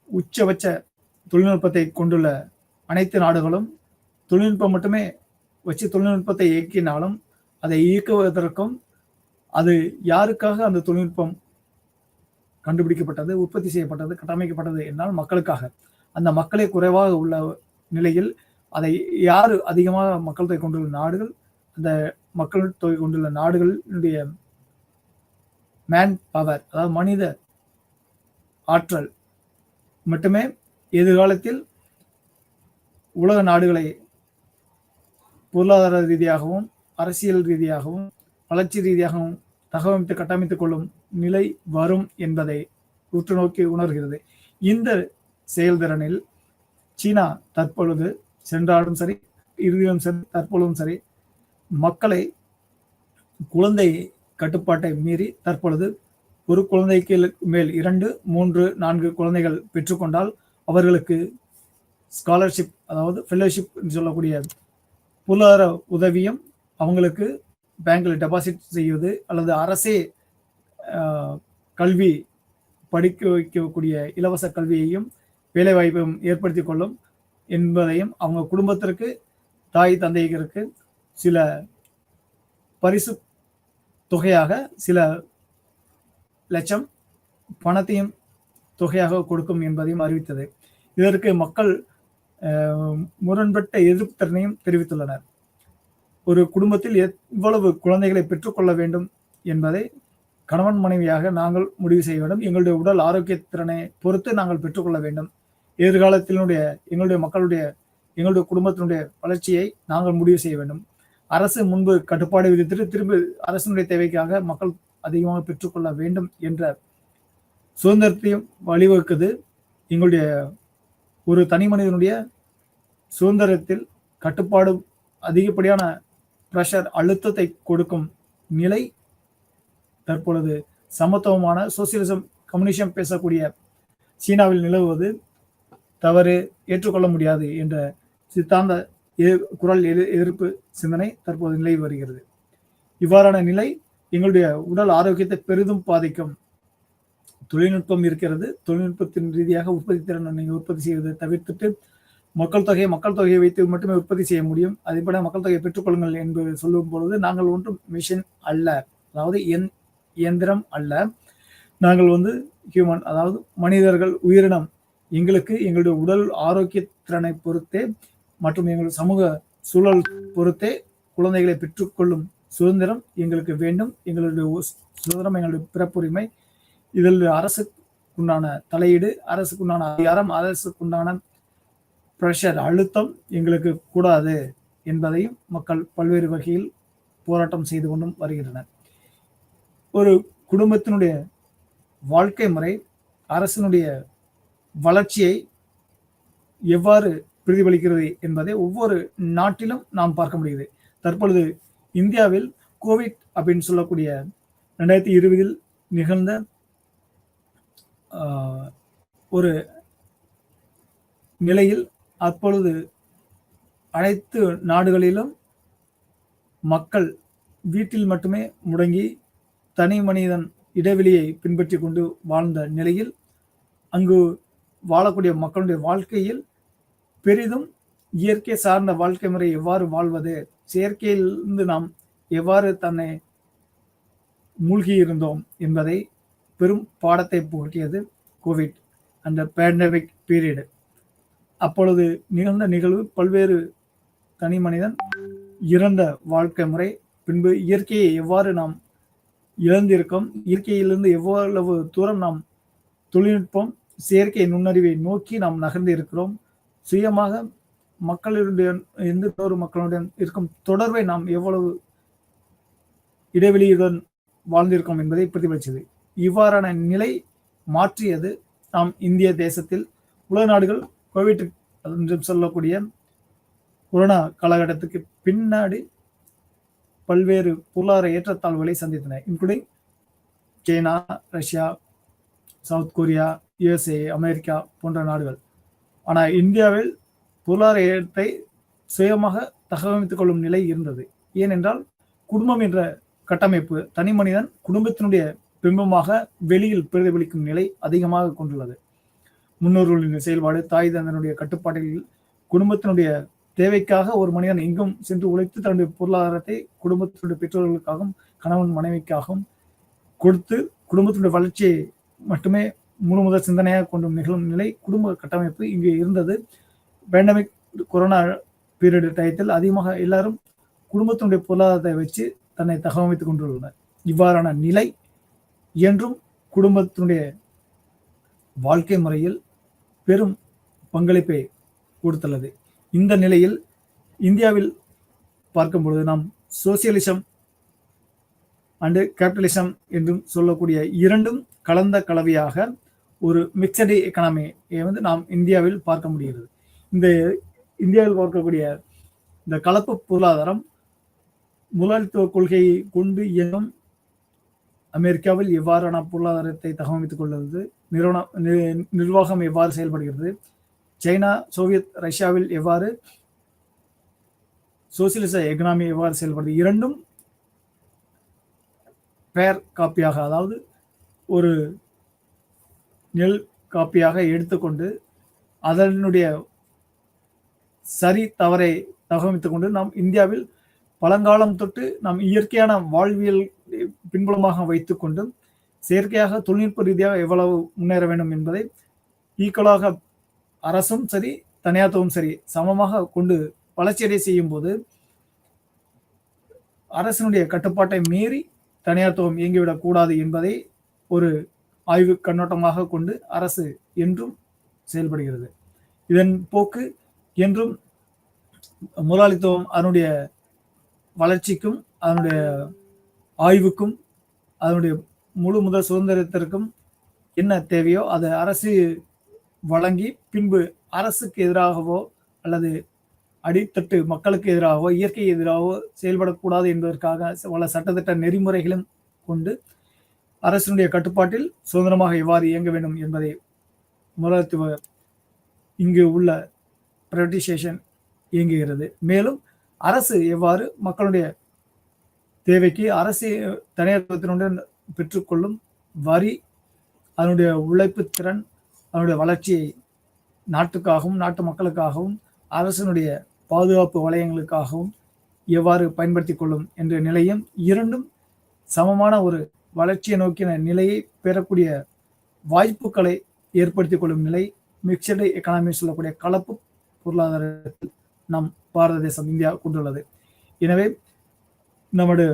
Speaker 1: உச்சபட்ச தொழில்நுட்பத்தை கொண்டுள்ள அனைத்து நாடுகளும் தொழில்நுட்பம் மட்டுமே வச்சு தொழில்நுட்பத்தை இயக்கினாலும் அதை இயக்குவதற்கும் அது யாருக்காக அந்த தொழில்நுட்பம் கண்டுபிடிக்கப்பட்டது, உற்பத்தி செய்யப்பட்டது, கட்டமைக்கப்பட்டது என்றால் மக்களுக்காக. அந்த மக்களே குறைவாக உள்ள நிலையில் அதை யாரு அதிகமாக மக்கள் தொகை கொண்டுள்ள நாடுகள், அந்த மக்கள் தொகை கொண்டுள்ள நாடுகளுடைய மேன் பவர், அதாவது மனித ஆற்றல் மட்டுமே எதிர்காலத்தில் உலக நாடுகளை பொருளாதார ரீதியாகவும் அரசியல் ரீதியாகவும் வளர்ச்சி ரீதியாகவும் தகவமைத்து கட்டமைத்துக் கொள்ளும் நிலை வரும் என்பதை உற்று நோக்கி உணர்கிறது. இந்த செயல்திறனில் சீனா தற்பொழுது சென்றாலும் சரி, இறுதியிலும் சரி, தற்பொழுதும் சரி, மக்களை குழந்தை கட்டுப்பாட்டை மீறி தற்பொழுது ஒரு குழந்தைக்கு மேல் 2, 3, 4 குழந்தைகள் பெற்றுக்கொண்டால் அவர்களுக்கு ஸ்காலர்ஷிப், அதாவது ஃபெல்லோஷிப் என்று சொல்லக்கூடிய பொருளாதார உதவியும் அவங்களுக்கு பேங்க்ல டெபாசிட் செய்வது அல்லது அரசே கல்வி படிக்க வைக்கக்கூடிய இலவச கல்வியையும் வேலை வாய்ப்பையும் ஏற்படுத்தி கொள்ளும் என்பதையும், அவங்க குடும்பத்திற்கு தாய் தந்தையருக்கு சில பரிசு தொகையாக சில லட்சம் பணத்தையும் தொகையாக கொடுக்கும் என்பதையும் அறிவித்தது. இதற்கு மக்கள் முரண்பட்ட எதிர்ப்பு திறனையும் தெரிவித்துள்ளனர். ஒரு குடும்பத்தில் எவ்வளவு குழந்தைகளை பெற்றுக்கொள்ள வேண்டும் என்பதை கணவன் மனைவியாக நாங்கள் முடிவு செய்ய வேண்டும். எங்களுடைய உடல் ஆரோக்கிய திறனை பொறுத்து நாங்கள் பெற்றுக்கொள்ள வேண்டும். எதிர்காலத்தினுடைய எங்களுடைய குடும்பத்தினுடைய வளர்ச்சியை நாங்கள் முடிவு செய்ய வேண்டும். அரசு முன்பு கட்டுப்பாடு விதித்துட்டு திரும்ப அரசினுடைய தேவைக்காக மக்கள் அதிகமாக பெற்றுக்கொள்ள வேண்டும் என்ற சுதந்திரத்தையும் வழிவகுக்குது. எங்களுடைய ஒரு தனி மனிதனுடைய சுதந்திரத்தில் கட்டுப்பாடு அதிகப்படியான பிரஷர், அழுத்தத்தை கொடுக்கும் நிலை தற்பொழுது சமத்துவமான சோசியலிசம், கம்யூனிசம் பேசக்கூடிய சீனாவில் நிலவுவது தவறு, ஏற்றுக்கொள்ள முடியாது என்ற சித்தாந்த குரல் எதிர்ப்பு சிந்தனை தற்போது நிலை வருகிறது. இவ்வாறான நிலை எங்களுடைய உடல் ஆரோக்கியத்தை பெரிதும் பாதிக்கும். தொழில்நுட்பம் இருக்கிறது, தொழில்நுட்பத்தின் ரீதியாக உற்பத்தி திறனை நீங்கள் உற்பத்தி செய்வதை தவிர்த்துட்டு மக்கள் தொகையை வைத்து மட்டுமே உற்பத்தி செய்ய முடியும். அதேபோல மக்கள் தொகையை பெற்றுக்கொள்ளுங்கள் என்று சொல்லும் பொழுது நாங்கள் ஒன்றும் மிஷின் அல்ல, அதாவது இயந்திரம் அல்ல. நாங்கள் ஹியூமன், அதாவது மனிதர்கள், உயிரினம். எங்களுக்கு எங்களுடைய உடல் ஆரோக்கிய திறனை பொறுத்தே மற்றும் எங்களுடைய சமூக சூழல் பொறுத்தே குழந்தைகளை பெற்றுக்கொள்ளும் சுதந்திரம் எங்களுக்கு வேண்டும். எங்களுடைய சுதந்திரம் எங்களுடைய பிறப்புரிமை. இதில் அரசுக்குண்டான தலையீடு, அரசுக்குண்டான அதிகாரம், அரசுக்குண்டான பிரஷர், அழுத்தம் எங்களுக்கு கூடாது என்பதையும் மக்கள் பல்வேறு வகையில் போராட்டம் செய்து கொண்டும் வருகின்றனர். ஒரு குடும்பத்தினுடைய வாழ்க்கை முறை அரசினுடைய வளர்ச்சியை எவ்வாறு பிரதிபலிக்கிறது என்பதை ஒவ்வொரு நாட்டிலும் நாம் பார்க்க முடியுது. தற்பொழுது இந்தியாவில் கோவிட் அப்படின்னு சொல்லக்கூடிய 2020 நிகழ்ந்த ஒரு நிலையில் அப்பொழுது அனைத்து நாடுகளிலும் மக்கள் வீட்டில் மட்டுமே முடங்கி தனி மனிதன் இடைவெளியை பின்பற்றி கொண்டு வாழ்ந்த நிலையில் அங்கு வாழக்கூடிய மக்களுடைய வாழ்க்கையில் பெரிதும் இயற்கை சார்ந்த வாழ்க்கை முறை எவ்வாறு வாழ்வது, செயற்கையிலிருந்து நாம் எவ்வாறு தன்னை மூழ்கி இருந்தோம் என்பதை பெரும் பாடத்தை புகட்டியது கோவிட், அந்த பேண்டமிக் பீரியடு. அப்பொழுது நிகழ்ந்த நிகழ்வு பல்வேறு தனி மனிதன் இறந்த வாழ்க்கை முறை, பின்பு இயற்கையை எவ்வாறு நாம் இழந்திருக்கோம், இயற்கையிலிருந்து எவ்வளவு தூரம் நாம் தொழில்நுட்பம், செயற்கை நுண்ணறிவை நோக்கி நாம் நகர்ந்து இருக்கிறோம், சுயமாக மக்களுடைய எந்த ஒரு மக்களுடன் இருக்கும் தொடர்பை நாம் எவ்வளவு இடைவெளியுடன் வாழ்ந்திருக்கோம் என்பதை பிரதிபலித்தது. இவ்வாறான நிலை மாற்றியது நாம் இந்திய தேசத்தில். உலக நாடுகள் கோவிட் என்று சொல்லக்கூடிய கொரோனா காலகட்டத்துக்கு பின்னாடி பல்வேறு பொருளாதார ஏற்றத்தாழ்வுகளை சந்தித்தன, including China, Russia, South Korea, USA, America போன்ற நாடுகள். ஆனால் இந்தியாவில் பொருளாதாரத்தை சுயமாக தகவமைத்துக் கொள்ளும் நிலை இருந்தது. ஏனென்றால் குடும்பம் என்ற கட்டமைப்பு தனி மனிதன் குடும்பத்தினுடைய பிம்பமாக வெளியில் பிரதிபலிக்கும் நிலை அதிகமாக கொண்டுள்ளது. முன்னோர்களின் செயல்பாடு, தாய் தந்தனுடைய கட்டுப்பாட்டில் குடும்பத்தினுடைய தேவைக்காக ஒரு மனிதன் எங்கும் சென்று உழைத்து தன்னுடைய பொருளாதாரத்தை குடும்பத்தினுடைய பெற்றோர்களுக்காகவும் கணவன் மனைவிக்காகவும் கொடுத்து குடும்பத்தினுடைய வளர்ச்சியை மட்டுமே முழு முதல் சிந்தனையாக கொண்டும் நிகழும் நிலை குடும்ப கட்டமைப்பு இங்கு இருந்தது. பேண்டமிக் கொரோனா பீரியட் டயத்தில் அதிகமாக எல்லாரும் குடும்பத்தினுடைய பொருளாதாரத்தை வச்சு தன்னை தகவமைத்துக் கொண்டுள்ளனர். இவ்வாறான நிலை என்றும் குடும்பத்தினுடைய வாழ்க்கை முறையில் பெரும் பங்களிப்பை கொடுத்துள்ளது. இந்த நிலையில் இந்தியாவில் பார்க்கும் பொழுது நாம் சோசியலிசம் அண்டு கேபிட்டலிசம் என்றும் சொல்லக்கூடிய இரண்டும் கலந்த கலவையாக ஒரு மிக்சடு எக்கனாமியை நாம் இந்தியாவில் பார்க்க முடிகிறது. இந்த இந்தியாவில் பார்க்கக்கூடிய இந்த கலப்பு பொருளாதாரம் முதலாளித்துவ கொள்கையை கொண்டு இயங்கும் அமெரிக்காவில் எவ்வாறான பொருளாதாரத்தை தகவமைத்துக் கொள்வது, நிர்வாகம் எவ்வாறு செயல்படுகிறது, சைனா, சோவியத் ரஷ்யாவில் எவ்வாறு சோசியலிச எக்கனாமி எவ்வாறு செயல்படுது, இரண்டும் பேர் காப்பியாக, அதாவது ஒரு நெல் காப்பியாக எடுத்துக்கொண்டு அதனுடைய சரி தவறை தகவமைத்துக் கொண்டு நாம் இந்தியாவில் பழங்காலம் தொட்டு நாம் இயற்கையான வாழ்வியல் பின்புலமாக வைத்துக் கொண்டும் செயற்கையாக தொழில்நுட்ப ரீதியாக எவ்வளவு முன்னேற வேண்டும் என்பதை ஈக்குவலாக அரசும் சரி தனியார்த்துவம் சரி சமமாக கொண்டு வளர்ச்சியடை செய்யும் போது அரசினுடைய கட்டுப்பாட்டை மீறி தனியார்த்துவம் இயங்கிவிடக் கூடாது என்பதை ஒரு ஆய்வு கண்ணோட்டமாக கொண்டு அரசு என்றும் செயல்படுகிறது. இதன் போக்கு என்றும் முதலாளித்துவம் அதனுடைய வளர்ச்சிக்கும் அதனுடைய ஆய்வுக்கும் அதனுடைய முழு முதல் சுதந்திரத்திற்கும் என்ன தேவையோ அதை அரசு வழங்கி பின்பு அரசுக்கு எதிராகவோ அல்லது அடித்தட்டு மக்களுக்கு எதிராகவோ இயற்கை எதிராகவோ செயல்படக்கூடாது என்பதற்காக பல சட்டத்திட்ட நெறிமுறைகளும் கொண்டு அரசினுடைய கட்டுப்பாட்டில் சுதந்திரமாக எவ்வாறு இயங்க வேண்டும் என்பதை முதலாளித்துவ இங்கு உள்ள பிரைவேடைசேஷன் இயங்குகிறது. மேலும் அரசு எவ்வாறு மக்களுடைய தேவைக்கு அரசு தனியார்த்துவத்தினுடன் பெற்றுக்கொள்ளும் வரி, அதனுடைய உழைப்பு திறன், அதனுடைய வளர்ச்சியை நாட்டுக்காகவும் நாட்டு மக்களுக்காகவும் அரசினுடைய பாதுகாப்பு வளையங்களுக்காகவும் எவ்வாறு பயன்படுத்தி கொள்ளும் என்ற நிலையும் இரண்டும் சமமான ஒரு வளர்ச்சியை நோக்கின நிலையை பெறக்கூடிய வாய்ப்புகளை ஏற்படுத்திக் கொள்ளும் நிலை மிக்சடு எக்கனாமி சொல்லக்கூடிய கலப்பு பொருளாதாரத்தில் நம் பாரத தேசம் இந்தியா கொண்டுள்ளது. எனவே நம்முடைய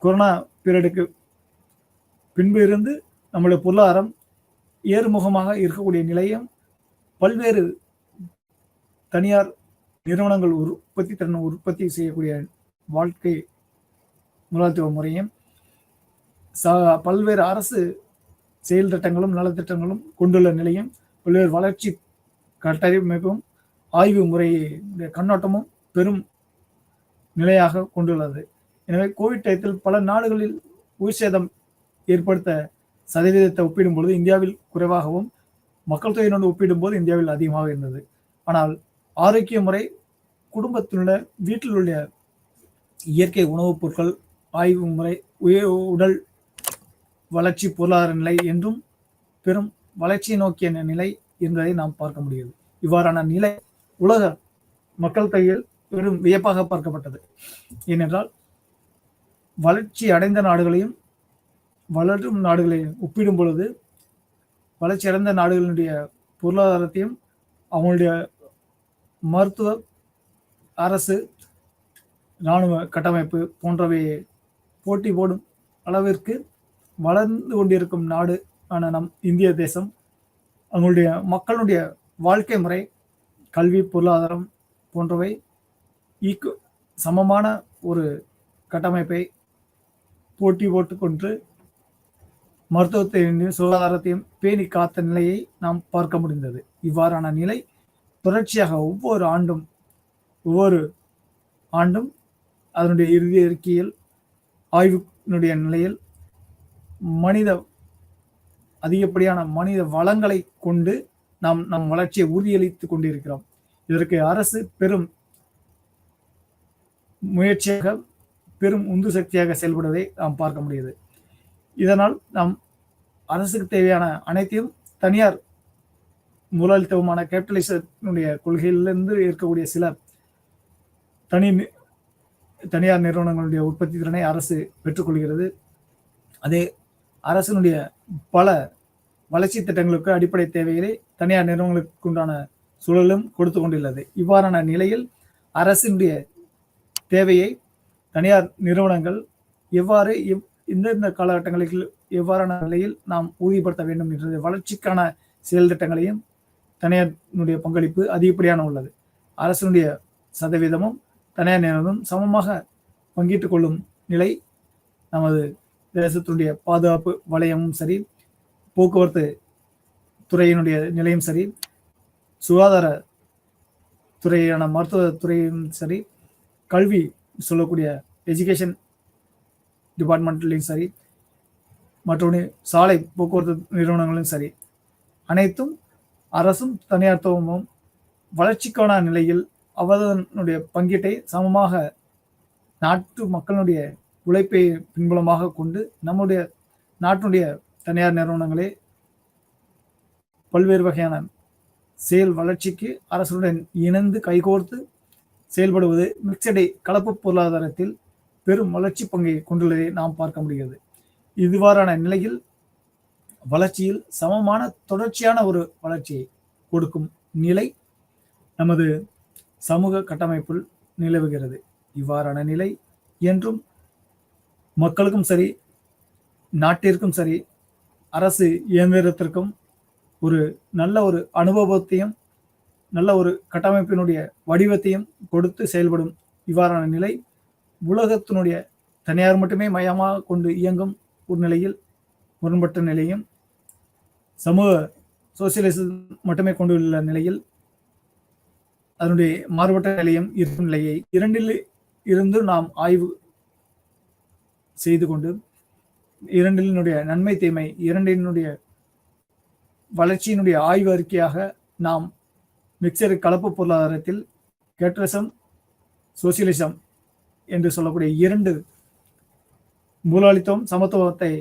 Speaker 1: கொரோனா பீரியடுக்கு பின்பு இருந்து நம்முடைய பொருளாதாரம் ஏறுமுகமாக இருக்கக்கூடிய நிலையும் பல்வேறு தனியார் நிறுவனங்கள் உற்பத்தி செய்யக்கூடிய வாழ்க்கை முதலாளித்துவ முறையும் பல்வேறு அரசு செயல் திட்டங்களும் நலத்திட்டங்களும் கொண்டுள்ள நிலையும் பல்வேறு வளர்ச்சி கட்டமைப்பும் ஆய்வு முறையுடைய கண்ணோட்டமும் பெரும் நிலையாக கொண்டுள்ளது. எனவே கோவிட் டயத்தில் பல நாடுகளில் உயிர் சேதம் ஏற்படுத்த சதவீதத்தை ஒப்பிடும்பொழுது இந்தியாவில் குறைவாகவும் மக்கள் தொகையினோடு ஒப்பிடும்போது இந்தியாவில் அதிகமாக இருந்தது. ஆனால் ஆரோக்கிய முறை, குடும்பத்தினுடைய வீட்டில் உள்ள இயற்கை உணவுப் பொருட்கள், ஆய்வு முறை, உடல் வளர்ச்சி, பொருளாதார நிலை என்றும் பெரும் வளர்ச்சியை நோக்கிய நிலை என்பதை நாம் பார்க்க முடிகிறது. இவ்வாறான நிலை உலக மக்கள் தொகையில் பெரும் வியப்பாக பார்க்கப்பட்டது. ஏனென்றால் வளர்ச்சி அடைந்த நாடுகளையும் வளரும் நாடுகளையும் ஒப்பிடும் பொழுது வளர்ச்சி அடைந்த நாடுகளினுடைய பொருளாதாரத்தையும் அவங்களுடைய மருத்துவ, அரசு, இராணுவ கட்டமைப்பு போன்றவையை போட்டி போடும் அளவிற்கு வளர்ந்து கொண்டிருக்கும் நாடு ஆன நம் இந்திய தேசம் அவங்களுடைய மக்களுடைய வாழ்க்கை முறை, கல்வி, பொருளாதாரம் போன்றவை சமமான ஒரு கட்டமைப்பை போட்டி போட்டுக்கொண்டு மருத்துவத்தையும் சுகாதாரத்தையும் பேணி காத்த நிலையை நாம் பார்க்க முடிந்தது. இவ்வாறான நிலை தொடர்ச்சியாக ஒவ்வொரு ஆண்டும் அதனுடைய இறுதி அறிக்கையில் ஆய்வினுடைய நிலையில் மனித அதிகப்படியான மனித வளங்களை கொண்டு நாம் நம் வளர்ச்சியை உறுதியளித்துக் கொண்டிருக்கிறோம். இதற்கு அரசு பெரும் முயற்சியாக, பெரும் உந்து சக்தியாக செயல்படுவதை நாம் பார்க்க முடியுது. இதனால் நாம் அரசுக்கு தேவையான அனைத்தையும் தனியார் முதலாளித்துவமான கேபிட்டலிசத்தினுடைய கொள்கையிலிருந்து இருக்கக்கூடிய சில தனியார் நிறுவனங்களுடைய உற்பத்தி திறனை அரசு பெற்றுக்கொள்கிறது. அதே அரசினுடைய பல வளர்ச்சி திட்டங்களுக்கு அடிப்படை தேவைகளை தனியார் நிறுவனங்களுக்கு உண்டான சூழலும் கொடுத்து கொண்டுள்ளது. இவ்வாறான நிலையில் அரசினுடைய தேவையை தனியார் நிறுவனங்கள் எவ்வாறு இந்தந்த காலகட்டங்களில் எவ்வாறான நிலையில் நாம் உறுதிப்படுத்த வேண்டும் என்ற வளர்ச்சிக்கான செயல் திட்டங்களையும் தனியாருடைய பங்களிப்பு அதிகப்படியான உள்ளது. அரசினுடைய சதவீதமும் தனியார் நிறுவனமும் சமமாக பங்கிட்டுக் கொள்ளும் நிலை நமது தேசத்தினுடைய பாதுகாப்பு வலயமும் சரி, போக்குவரத்து துறையினுடைய நிலையும் சரி, சுகாதார துறையான மருத்துவ துறையும் சரி, கல்வி சொல்லக்கூடிய எஜுகேஷன் டிபார்ட்மெண்ட்லையும் சரி, மற்றொன்று சாலை போக்குவரத்து நிறுவனங்களும் சரி, அனைத்தும் அரசும் தனியார் துவமும் வளர்ச்சிக்கான நிலையில் அவதனுடைய பங்கீட்டை சமமாக நாட்டு மக்களுடைய உழைப்பை பின்புலமாக கொண்டு நம்முடைய நாட்டினுடைய தனியார் நிறுவனங்களே பல்வேறு வகையான செயல் வளர்ச்சிக்கு அரசுடன் இணைந்து கைகோர்த்து செயல்படுவது மிக்சடை கலப்பு பொருளாதாரத்தில் பெரும் வளர்ச்சி பங்கை கொண்டுள்ளதை நாம் பார்க்க முடிகிறது. இவ்வாறான நிலையில் வளர்ச்சியில் சமமான தொடர்ச்சியான ஒரு வளர்ச்சியை கொடுக்கும் நிலை நமது சமூக கட்டமைப்பில் நிலவுகிறது. இவ்வாறான நிலை என்றும் மக்களுக்கும் சரி, நாட்டிற்கும் சரி, அரசு இயந்திரத்திற்கும் ஒரு நல்ல ஒரு அனுபவத்தையும் நல்ல ஒரு கட்டமைப்பினுடைய வடிவத்தையும் கொடுத்து செயல்படும் இவ்வாறான நிலை உலகத்தினுடைய தனியார் மட்டுமே மையமாக கொண்டு இயங்கும் ஒரு நிலையில் முரண்பட்ட நிலையும், சமூக சோசியலிசம் மட்டுமே கொண்டுள்ள நிலையில் அதனுடைய மாறுபட்ட நிலையும் இருக்கும் நிலையை இரண்டில் இருந்து நாம் ஆய்வு செய்து கொண்டு இரண்டினுடைய நன்மை தீமை, இரண்டினுடைய வளர்ச்சியினுடைய ஆய்வு அறிக்கையாக நாம் மிக்சர் கலப்பு பொருளாதாரத்தில் கேபிட்டலிசம், சோசியலிசம் என்று சொல்லக்கூடிய இரண்டு முதலாளித்துவம் சமத்துவத்தை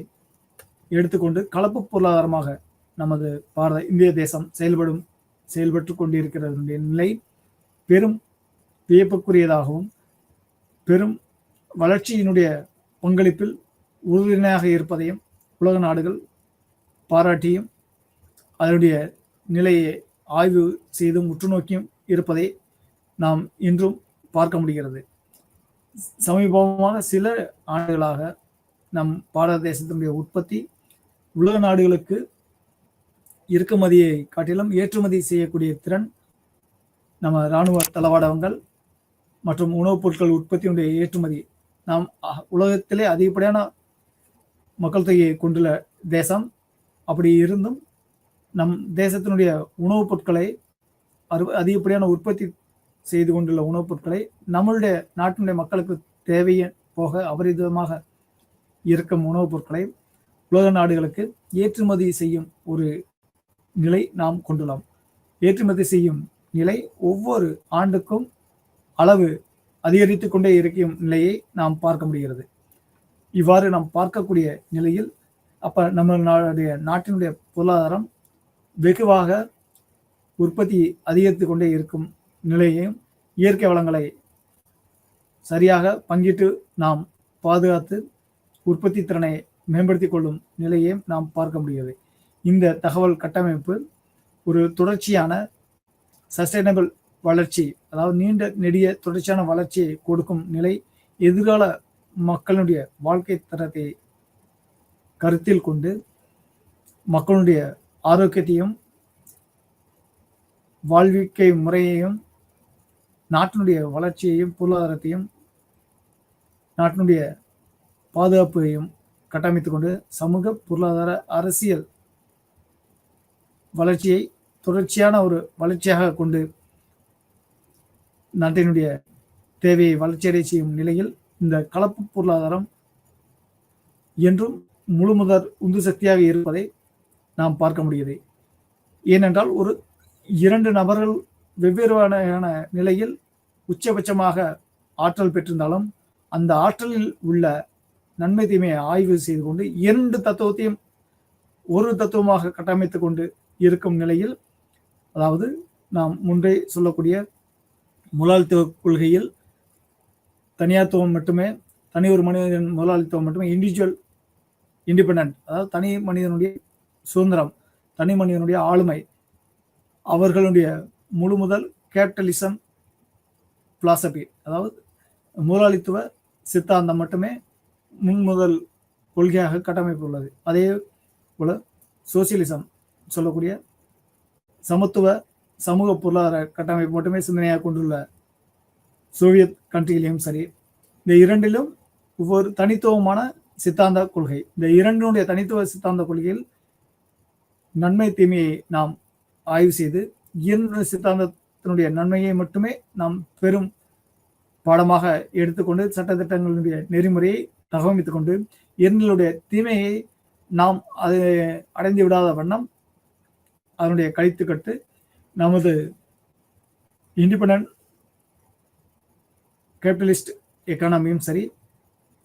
Speaker 1: எடுத்துக்கொண்டு கலப்பு பொருளாதாரமாக நமது இந்திய தேசம் செயல்பட்டு கொண்டிருக்கிறது நிலை பெரும் வியப்புக்குரியதாகவும் பெரும் வளர்ச்சியினுடைய பங்களிப்பில் உறுதுணையாக இருப்பதையும் உலக நாடுகள் பாராட்டியும் அதனுடைய நிலையை ஆய்வு செய்தும் உற்றுநோக்கியும் இருப்பதை நாம் இன்றும் பார்க்க முடிகிறது. சமீபமாக சில ஆண்டுகளாக நம் பாரத தேசத்தினுடைய உற்பத்தி உலக நாடுகளுக்கு இறக்குமதியை காட்டிலும் ஏற்றுமதி செய்யக்கூடிய திறன், நம்ம இராணுவ தளவாடங்கள் மற்றும் உணவுப் பொருட்கள் உற்பத்தியினுடைய ஏற்றுமதி, நாம் உலகத்திலே அதிகப்படியான மக்கள் தொகையை கொண்டுள்ள தேசம். அப்படி இருந்தும் நம் தேசத்தினுடைய உணவுப் பொருட்களை அதிகப்படியான உற்பத்தி செய்து கொண்டுள்ள உணவுப் பொருட்களை நம்மளுடைய நாட்டினுடைய மக்களுக்கு தேவையை போக அபரிதமாக இருக்கும் உணவுப் பொருட்களை உலக நாடுகளுக்கு ஏற்றுமதி செய்யும் ஒரு நிலை நாம் கொண்டுள்ளோம். ஏற்றுமதி செய்யும் நிலை ஒவ்வொரு ஆண்டுக்கும் அளவு அதிகரித்து கொண்டே இருக்கும் நிலையை நாம் பார்க்க முடிகிறது. இவ்வாறு நாம் பார்க்கக்கூடிய நிலையில் அப்ப நம்மளுடைய நாட்டினுடைய பொருளாதாரம் வெகுவாக உற்பத்தி அதிகரித்து கொண்டே இருக்கும் நிலையையும் இயற்கை வளங்களை சரியாக பங்கிட்டு நாம் பாதுகாத்து உற்பத்தி திறனை மேம்படுத்திக் கொள்ளும் நிலையையும் நாம் பார்க்க முடிகிறது. இந்த தகவல் கட்டமைப்பு ஒரு தொடர்ச்சியான சஸ்டைனபிள் வளர்ச்சி, அதாவது நீண்ட நெடிய தொடர்ச்சியான வளர்ச்சியை கொடுக்கும் நிலை எதிர்கால மக்களுடைய வாழ்க்கை தரத்தை கருத்தில் கொண்டு மக்களுடைய ஆரோக்கியத்தையும் வாழ்க்கை முறையையும் நாட்டினுடைய வளர்ச்சியையும் பொருளாதாரத்தையும் நாட்டினுடைய பாதுகாப்பையும் கட்டமைத்துக் கொண்டு சமூக பொருளாதார அரசியல் வளர்ச்சியை தொடர்ச்சியான ஒரு வளர்ச்சியாக கொண்டு நாட்டினுடைய தேவையை வளர்ச்சியடை செய்யும் நிலையில் இந்த கலப்பு பொருளாதாரம் என்றும் முழுமுதற் உந்து சக்தியாக இருப்பதை நாம் பார்க்க முடியுது. ஏனென்றால் ஒரு 2 நபர்கள் வெவ்வேறான நிலையில் உச்சபட்சமாக ஆற்றல் பெற்றிருந்தாலும் அந்த ஆற்றலில் உள்ள நன்மை தீமையை ஆய்வு செய்து கொண்டு 2 தத்துவத்தையும் ஒரு தத்துவமாக கட்டமைத்துக் கொண்டு இருக்கும் நிலையில், அதாவது நாம் முன்பே சொல்லக்கூடிய முதலாளித்துவ கொள்கையில் தனியாத்துவம் மட்டுமே, தனி ஒரு மனிதன் முதலாளித்துவம் மட்டுமே, இண்டிவிஜுவல் இண்டிபெண்டன்ட், அதாவது தனி மனிதனுடைய சுதந்திரம், தனி மனிதனுடைய ஆளுமை, அவர்களுடைய முழு முதல் கேபிட்டலிசம் பிலாசபி, அதாவது முதலாளித்துவ சித்தாந்தம் மட்டுமே முதல் கொள்கையாக கட்டமைப்பு உள்ளது. அதே போல சோசியலிசம் சொல்லக்கூடிய சமத்துவ சமூக பொருளாதார கட்டமைப்பு மட்டுமே சிந்தனையாக கொண்டுள்ள சோவியத் கண்ட்ரியிலையும் சரி, இந்த இரண்டிலும் ஒவ்வொரு தனித்துவமான சித்தாந்த கொள்கை. இந்த இரண்டினுடைய தனித்துவ சித்தாந்த கொள்கையில் நன்மை தீமையை நாம் ஆய்வு செய்து இரண்டு சித்தாந்தத்தினுடைய நன்மையை மட்டுமே நாம் பெரும் பாடமாக எடுத்துக்கொண்டு சட்டத்திட்டங்களுடைய நெறிமுறையை தகவமைத்துக் கொண்டு இரண்டினுடைய தீமையை நாம் அதை அடைந்து விடாத வண்ணம் அதனுடைய கழித்துக்கட்டு நமது இண்டிபெண்டன்ட் கேபிட்டலிஸ்ட் எக்கானமியும் சரி,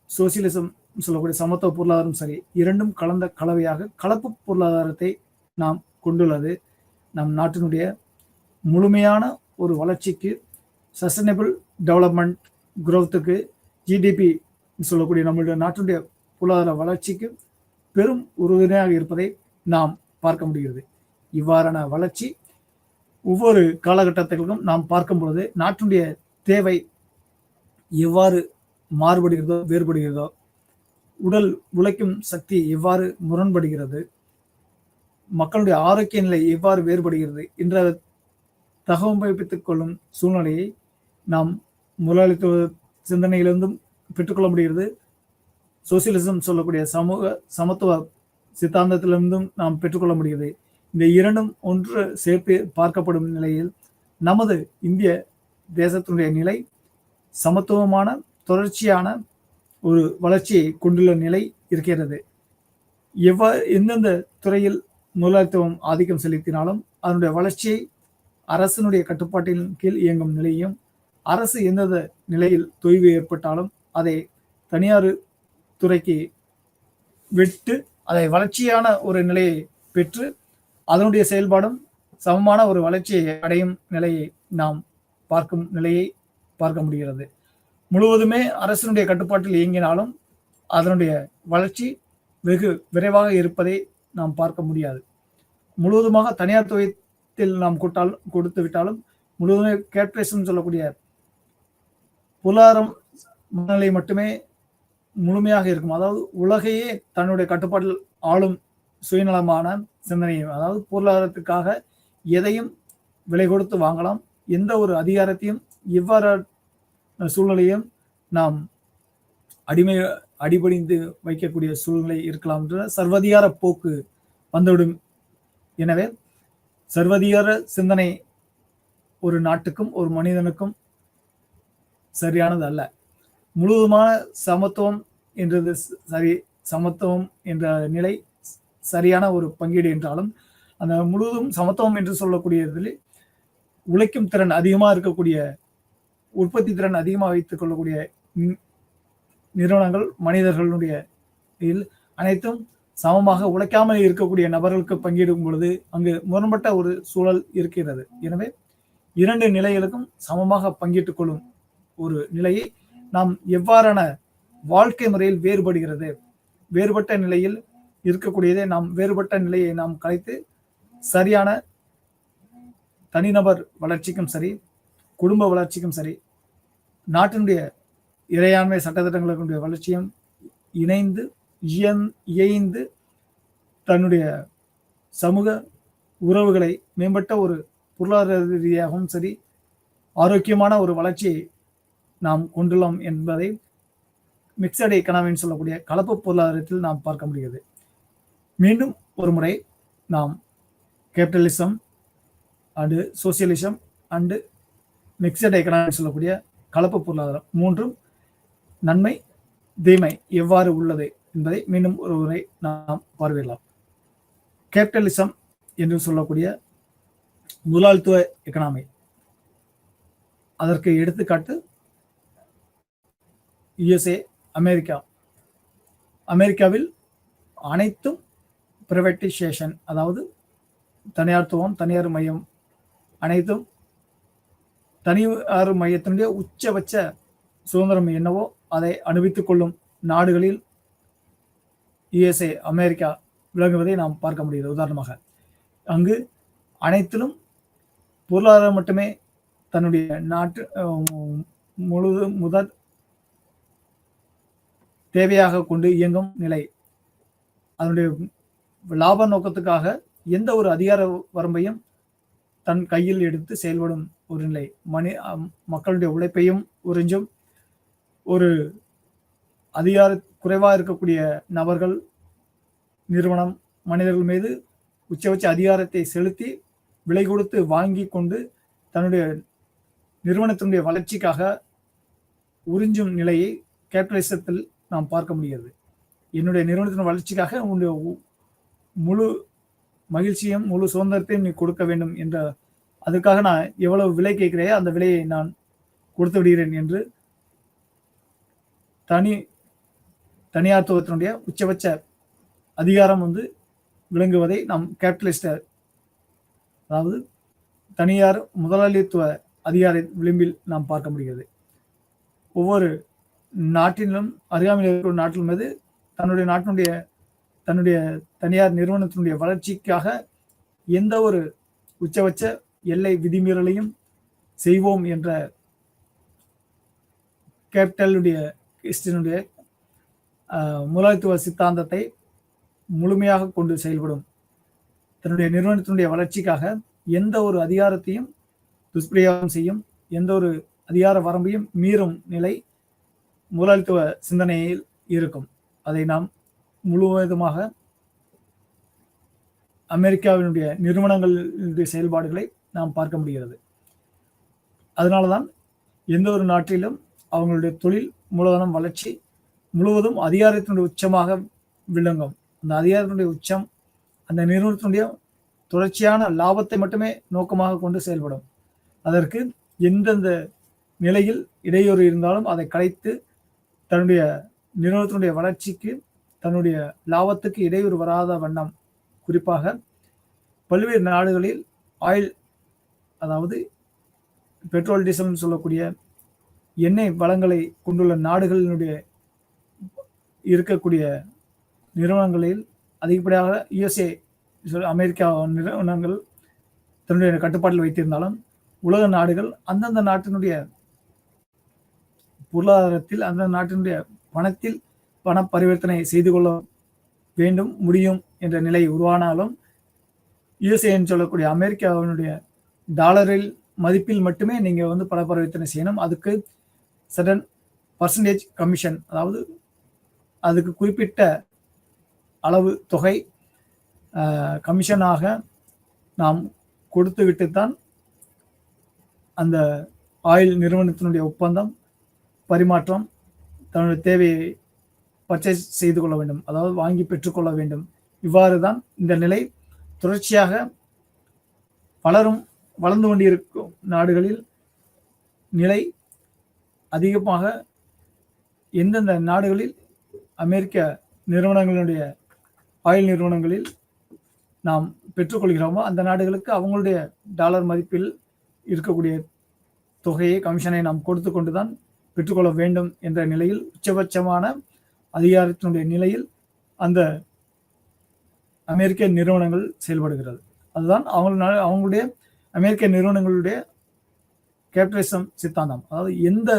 Speaker 1: சோசியலிசம் சொல்லக்கூடிய சமத்துவ பொருளாதாரம் சரி, இரண்டும் கலந்த கலவையாக கலப்பு பொருளாதாரத்தை நாம் கொண்டுள்ளது. நம் நாட்டினுடைய முழுமையான ஒரு வளர்ச்சிக்கு, சஸ்டைனபிள் டெவலப்மெண்ட் குரோத்துக்கு, ஜிடிபி சொல்லக்கூடிய நம்மளுடைய நாட்டினுடைய பொருளாதார வளர்ச்சிக்கு பெரும் உறுதுணையாக இருப்பதை நாம் பார்க்க முடிகிறது. இவ்வாறான வளர்ச்சி ஒவ்வொரு காலகட்டத்திற்கும் நாம் பார்க்கும் பொழுது நாட்டினுடைய தேவை எவ்வாறு மாறுபடுகிறதோ, வேறுபடுகிறதோ, உடல் உழைக்கும் சக்தி எவ்வாறு முரண்படுகிறது, மக்களுடைய ஆரோக்கிய நிலை எவ்வாறு வேறுபடுகிறது என்ற தகவமைப்பித்துக் கொள்ளும் சூழ்நிலையை நாம் முதலாளித்துவ சிந்தனையிலிருந்தும் பெற்றுக்கொள்ள முடிகிறது. சோசியலிசம் சொல்லக்கூடிய சமூக சமத்துவ சித்தாந்தத்திலிருந்தும் நாம் பெற்றுக்கொள்ள முடிகிறது. இந்த இரண்டும் ஒன்று சேர்த்து பார்க்கப்படும் நிலையில் நமது இந்திய தேசத்தினுடைய நிலை சமத்துவமான தொடர்ச்சியான ஒரு வளர்ச்சியை கொண்டுள்ள நிலை இருக்கிறது. எந்தெந்த துறையில் முதலாளித்துவம் ஆதிக்கம் செலுத்தினாலும் அதனுடைய வளர்ச்சியை அரசினுடைய கட்டுப்பாட்டின் கீழ் இயங்கும் நிலையும், அரசு எந்தெந்த நிலையில் தொய்வு ஏற்பட்டாலும் அதை தனியார் துறைக்கு விட்டு அதை வளர்ச்சியான ஒரு நிலையை பெற்று அதனுடைய செயல்பாடும் சமமான ஒரு வளர்ச்சியை அடையும் நிலையை நாம் பார்க்கும் நிலையை பார்க்க முடிகிறது. முழுவதுமே அரசினுடைய கட்டுப்பாட்டில் இயங்கினாலும் அதனுடைய வளர்ச்சி வெகு விரைவாக இருப்பதை நாம் பார்க்க முடியாது. முழுவதுமாக தனியார் துறையில் நாம் கொடுத்து விட்டாலும் முழுவதுமே கேபிட்டலிசம் சொல்லக்கூடிய பொருளாதாரம் மனநிலை மட்டுமே முழுமையாக இருக்கும். அதாவது உலகையே தன்னுடைய கட்டுப்பாட்டில் ஆளும் சுயநலமான சிந்தனையும், அதாவது பொருளாதாரத்துக்காக எதையும் விலை கொடுத்து வாங்கலாம், எந்த ஒரு அதிகாரத்தையும் எவ்வாறு சூழ்நிலையும் நாம் அடிபணிந்து வைக்கக்கூடிய சூழ்நிலை இருக்கலாம் என்ற சர்வதிகார போக்கு வந்துவிடும். எனவே சர்வதிகார சிந்தனை ஒரு நாட்டுக்கும் ஒரு மனிதனுக்கும் சரியானது அல்ல. முழுவதுமான சமத்துவம் என்றது சரி, சமத்துவம் என்ற நிலை சரியான ஒரு பங்கீடு என்றாலும் அந்த முழுவதும் சமத்துவம் என்று சொல்லக்கூடியதில் உழைக்கும் திறன் அதிகமாக இருக்கக்கூடிய, உற்பத்தி திறன் அதிகமாக வைத்துக் கொள்ளக்கூடிய நிறுவனங்கள், மனிதர்களுடைய அனைத்தும் சமமாக உழைக்காமல் இருக்கக்கூடிய நபர்களுக்கு பங்கீடும் பொழுது அங்கு முரண்பட்ட ஒரு சூழல் இருக்கிறது. எனவே இரண்டு நிலைகளுக்கும் சமமாக பங்கிட்டுக் கொள்ளும் ஒரு நிலையை நாம் எவ்வாறான வாழ்க்கை முறையில் வேறுபடுகிறது, வேறுபட்ட நிலையில் இருக்கக்கூடியதை நாம் வேறுபட்ட நிலையை நாம் கலைத்து சரியான தனிநபர் வளர்ச்சிக்கும் சரி, குடும்ப வளர்ச்சிக்கும் சரி, நாட்டினுடைய இறையாண்மை சட்டத்திட்டங்களுடைய வளர்ச்சியும் இணைந்து இயைந்து தன்னுடைய சமூக உறவுகளை மேம்பட்ட ஒரு பொருளாதார ரீதியாகவும் சரி ஆரோக்கியமான ஒரு வளர்ச்சியை நாம் கொண்டுள்ளோம் என்பதை மிக்சட் எக்கனாமின்னு சொல்லக்கூடிய கலப்பு பொருளாதாரத்தில் நாம் பார்க்க முடிகிறது. மீண்டும் ஒரு முறை நாம் capitalism and socialism and mixed எக்கனாமின்னு சொல்லக்கூடிய கலப்பு பொருளாதாரம் மூன்றும் நன்மை தீமை எவ்வாறு உள்ளது என்பதை மீண்டும் ஒரு முறை நாம் பார்வையிடலாம். கேபிட்டலிசம் என்று சொல்லக்கூடிய முதலாளித்துவ எக்கனாமி. அதற்கு எடுத்துக்காட்டு யுஎஸ்ஏ, அமெரிக்கா. அமெரிக்காவில் அனைத்தும் பிரைவேட்டைசேஷன், அதாவது தனியார்த்துவம், தனியார் மையம், அனைத்தும் தனியார் மையத்தினுடைய உச்சபட்ச சுதந்திரம் என்னவோ அதை அனுபவித்துக் கொள்ளும் நாடுகளில் யுஎஸ்ஏ, அமெரிக்கா விளங்குவதை நாம் பார்க்க முடிகிறது. உதாரணமாக அங்கு அனைத்திலும் பொருளாதாரம் மட்டுமே தன்னுடைய நாட்டு முதல் தேவையாக கொண்டு இயங்கும் நிலை. அதனுடைய லாப நோக்கத்துக்காக எந்த ஒரு அதிகார வரம்பையும் தன் கையில் எடுத்து செயல்படும் ஒரு நிலை. மக்களுடைய உழைப்பையும் உறிஞ்சும் ஒரு அதிகார குறைவாக இருக்கக்கூடிய நபர்கள், நிறுவனம், மனிதர்கள் மீது உச்சபட்ச அதிகாரத்தை செலுத்தி விலை கொடுத்து வாங்கி கொண்டு தன்னுடைய நிறுவனத்தினுடைய வளர்ச்சிக்காக உறிஞ்சும் நிலையை கேபிட்டலிசத்தில் நாம் பார்க்க முடிகிறது. என்னுடைய நிறுவனத்தின் வளர்ச்சிக்காக உன்னுடைய முழு மகிழ்ச்சியும் முழு சுதந்திரத்தையும் நீ கொடுக்க வேண்டும் என்ற, அதுக்காக நான் எவ்வளவு விலை கேட்கிறேன் அந்த விலையை நான் கொடுத்து விடுகிறேன் என்று தனியார்த்துவத்தினுடைய உச்சபட்ச அதிகாரம் விளங்குவதை நாம் கேபிட்டலிஸ்ட், அதாவது தனியார் முதலாளித்துவ அதிகார விளிம்பில் நாம் பார்க்க முடிகிறது. ஒவ்வொரு நாட்டிலும் அருகாமையில் இருக்கிற நாட்டிலும் மீது தன்னுடைய தனியார் நிறுவனத்தினுடைய வளர்ச்சிக்காக எந்த ஒரு உச்சபட்ச எல்லை விதிமீறலையும் செய்வோம் என்ற கேபிட்டலுடைய முதலாளித்துவ சித்தாந்தத்தை முழுமையாக கொண்டு செயல்படும். தன்னுடைய நிறுவனத்தினுடைய வளர்ச்சிக்காக எந்த ஒரு அதிகாரத்தையும் துஷ்பிரயோகம் செய்யும், எந்த ஒரு அதிகார வரம்பையும் மீறும் நிலை முதலாளித்துவ சிந்தனையில் இருக்கும். அதை நாம் முழுவதுமாக அமெரிக்காவினுடைய நிறுவனங்களுடைய செயல்பாடுகளை நாம் பார்க்க முடிகிறது. அதனால்தான் எந்த ஒரு நாட்டிலும் அவங்களுடைய தொழில் மூலதனம் வளர்ச்சி முழுவதும் அதிகாரத்தினுடைய உச்சமாக விளங்கும். அந்த அதிகாரத்தினுடைய உச்சம் அந்த நிறுவனத்தினுடைய தொடர்ச்சியான லாபத்தை மட்டுமே நோக்கமாக கொண்டு செயல்படும். அதற்கு எந்தெந்த நிலையில் இடையூறு இருந்தாலும் அதை கலைத்து தன்னுடைய நிறுவனத்தினுடைய வளர்ச்சிக்கு, தன்னுடைய லாபத்துக்கு இடையூறு வராத வண்ணம், குறிப்பாக பல்வேறு நாடுகளில் ஆயில், அதாவது பெட்ரோல், டீசல் சொல்லக்கூடிய எண்ணெய் வளங்களை கொண்டுள்ள நாடுகளினுடைய இருக்கக்கூடிய நிறுவனங்களில் அதிகப்படியாக யுஎஸ்ஏ, அமெரிக்கா நிறுவனங்கள் தன்னுடைய கட்டுப்பாட்டில் வைத்திருந்தாலும் உலக நாடுகள் அந்தந்த நாட்டினுடைய பொருளாதாரத்தில், அந்த நாட்டினுடைய பணத்தில் பண பரிவர்த்தனை செய்து கொள்ள வேண்டும், முடியும் என்ற நிலை உருவானாலும் யுஎஸ்ஏன்னு சொல்லக்கூடிய அமெரிக்காவினுடைய டாலரில் மதிப்பில் மட்டுமே நீங்கள் பண பரிவர்த்தனை செய்யணும். அதுக்கு சடன் பர்சன்டேஜ் கமிஷன், அதாவது அதுக்கு குறிப்பிட்ட அளவு தொகை கமிஷனாக நாம் கொடுத்து விட்டுத்தான் அந்த ஆயில் நிறுவனத்தினுடைய ஒப்பந்தம், பரிமாற்றம், தன்னுடைய தேவையை பர்ச்சேஸ் செய்து கொள்ள வேண்டும், அதாவது வாங்கி பெற்றுக்கொள்ள வேண்டும். இவ்வாறு தான் இந்த நிலை தொடர்ச்சியாக பலரும் வளர்ந்து கொண்டிருக்கும் நாடுகளில் நிலை அதிகமாக எந்தெந்த நாடுகளில் அமெரிக்க நிறுவனங்களுடைய ஆயில் நிறுவனங்களில் நாம் பெற்றுக்கொள்கிறோமோ அந்த நாடுகளுக்கு அவங்களுடைய டாலர் மதிப்பில் இருக்கக்கூடிய தொகையை, கமிஷனை நாம் கொடுத்து கொண்டுதான் பெற்றுக்கொள்ள வேண்டும் என்ற நிலையில் உச்சபட்சமான அதிகாரத்தினுடைய நிலையில் அந்த அமெரிக்க நிறுவனங்கள் செயல்படுகிறது. அதுதான் அவங்களுடைய அமெரிக்க நிறுவனங்களுடைய கேபிட்டலிசம் சித்தாந்தம். அதாவது எந்த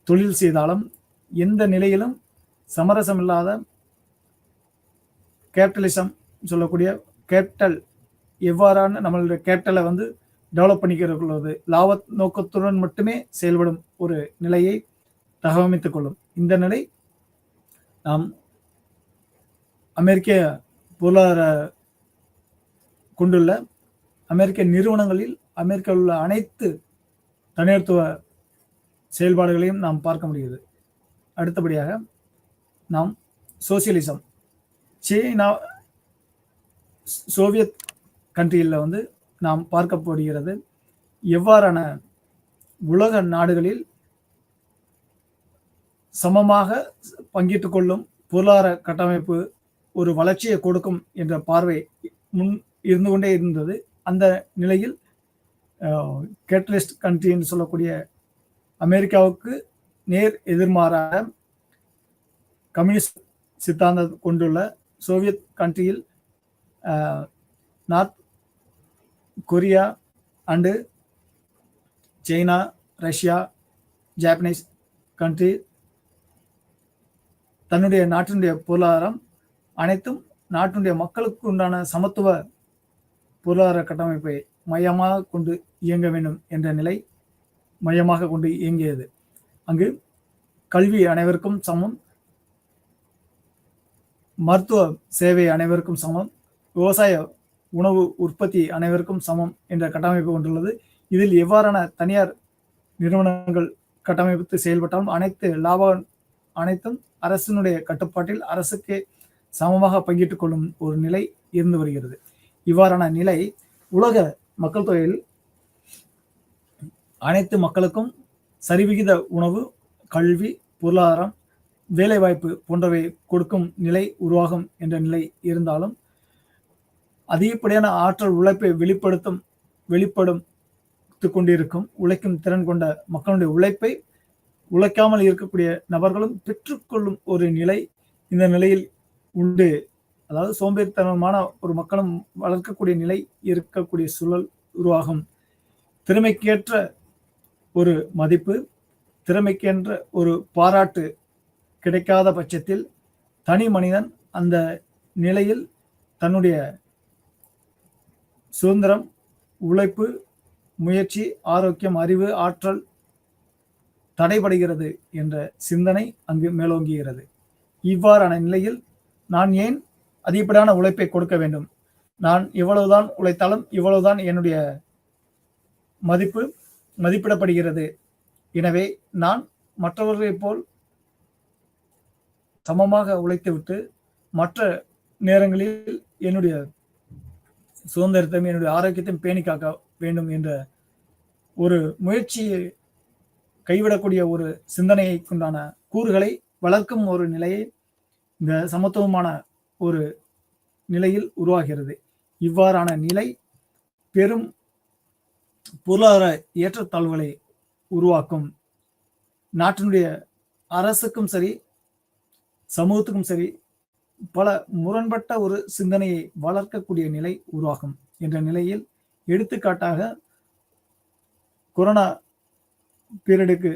Speaker 1: தொழில் செய்தாலும் எந்த நிலையிலும் சமரசம் இல்லாத கேபிட்டலிசம் சொல்லக்கூடிய கேபிட்டல் எவ்வாறான நம்மளுடைய கேபிட்டலை டெவலப் பண்ணிக்கிறது, லாப நோக்கத்துடன் மட்டுமே செயல்படும் ஒரு நிலையை தகவமைத்துக் கொள்ளும். இந்த நிலை நாம் அமெரிக்க பொருளாதார கொண்டுள்ள அமெரிக்க நிறுவனங்களில் அமெரிக்காவில் உள்ள அனைத்து தனியார்த்துவ செயல்பாடுகளையும் நாம் பார்க்க முடியுது. அடுத்தபடியாக நாம் சோசியலிசம், சோவியத் கண்ட்ரியில் வந்து நாம் பார்க்கப்படுகிறது. எவ்வாறான உலக நாடுகளில் சமமாக பங்கிட்டுக் கொள்ளும் பொருளாதார கட்டமைப்பு ஒரு வளர்ச்சியை கொடுக்கும் என்ற பார்வை முன் இருந்து கொண்டே இருந்தது. அந்த நிலையில் கேட்டலிஸ்ட் கண்ட்ரி என்று சொல்லக்கூடிய அமெரிக்காவுக்கு நேர் எதிர்மாறாக கம்யூனிஸ்ட் சித்தாந்தம் கொண்டுள்ள சோவியத் கண்ட்ரியில் north Korea and China, Russia, Japanese country தன்னுடைய நாட்டினுடைய பொருளாதாரம் அனைத்தும் நாட்டினுடைய மக்களுக்கு உண்டான சமத்துவ பொருளாதார கட்டமைப்பை மையமாக கொண்டு இயங்க வேண்டும் என்ற நிலை மையமாக கொண்டு இயங்கியது. அங்கு கல்வி அனைவருக்கும் சமம், மருத்துவ சேவை அனைவருக்கும் சமம், விவசாய உணவு உற்பத்தி அனைவருக்கும் சமம் என்ற கட்டமைப்பு கொண்டுள்ளது. இதில் எவ்வாறான தனியார் நிறுவனங்கள் கட்டமைப்பு செயல்பட்டாலும் அனைத்தும் அரசினுடைய கட்டுப்பாட்டில் அரசுக்கு சமமாக பங்கிட்டுக் கொள்ளும் ஒரு நிலை இருந்து வருகிறது. இவ்வாறான நிலை உலக மக்கள் தொகையில் அனைத்து மக்களுக்கும் சரிவிகித உணவு, கல்வி, பொருளாதாரம், வேலைவாய்ப்பு போன்றவை கொடுக்கும் நிலை உருவாகும் என்ற நிலை இருந்தாலும் அதிகப்படியான ஆற்றல் உழைப்பை வெளிப்படுத்திக் கொண்டிருக்கும் உழைக்கும் திறன் கொண்ட மக்களுடைய உழைப்பை உழைக்காமல் இருக்கக்கூடிய நபர்களும் பெற்றுக்கொள்ளும் ஒரு நிலை இந்த நிலையில் உண்டு. அதாவது சோம்பேறித்தனமான ஒரு மக்களும் வளர்க்கக்கூடிய நிலை இருக்கக்கூடிய சூழல் உருவாகும். திறமைக்கேற்ற ஒரு மதிப்பு, திறமைக்கேற்ற ஒரு பாராட்டு கிடைக்காத பட்சத்தில் தனி மனிதன் அந்த நிலையில் தன்னுடைய சுதந்திரம், உழைப்பு, முயற்சி, ஆரோக்கியம், அறிவு, ஆற்றல் தடைபடுகிறது என்ற சிந்தனை அங்கு மேலோங்குகிறது. இவ்வாறான நிலையில் நான் ஏன் அதிகப்படியான உழைப்பை கொடுக்க வேண்டும், நான் இவ்வளவுதான் உழைத்தாலும் இவ்வளவுதான் என்னுடைய மதிப்பிடப்படுகிறது, எனவே நான் மற்றவர்களைப் போல் சமமாக உழைத்துவிட்டு மற்ற நேரங்களில் என்னுடைய சுதந்திரத்தையும் என்னுடைய ஆரோக்கியத்தையும் பேணி காக்க வேண்டும் என்ற ஒரு முயற்சியை கைவிடக்கூடிய ஒரு சிந்தனையை கொண்டான கூறுகளை வளர்க்கும் ஒரு நிலையை இந்த சமத்துவமான ஒரு நிலையில் உருவாகிறது. இவ்வாறான நிலை பெரும் பொருளாதார ஏற்றத்தாழ்வுகளை உருவாக்கும். நாட்டினுடைய அரசுக்கும் சரி, சமூகத்துக்கும் சரி, பல முரண்பட்ட ஒரு சிந்தனையை வளர்க்கக்கூடிய நிலை உருவாகும் என்ற நிலையில் எடுத்துக்காட்டாக கொரோனா பீரியடுக்கு,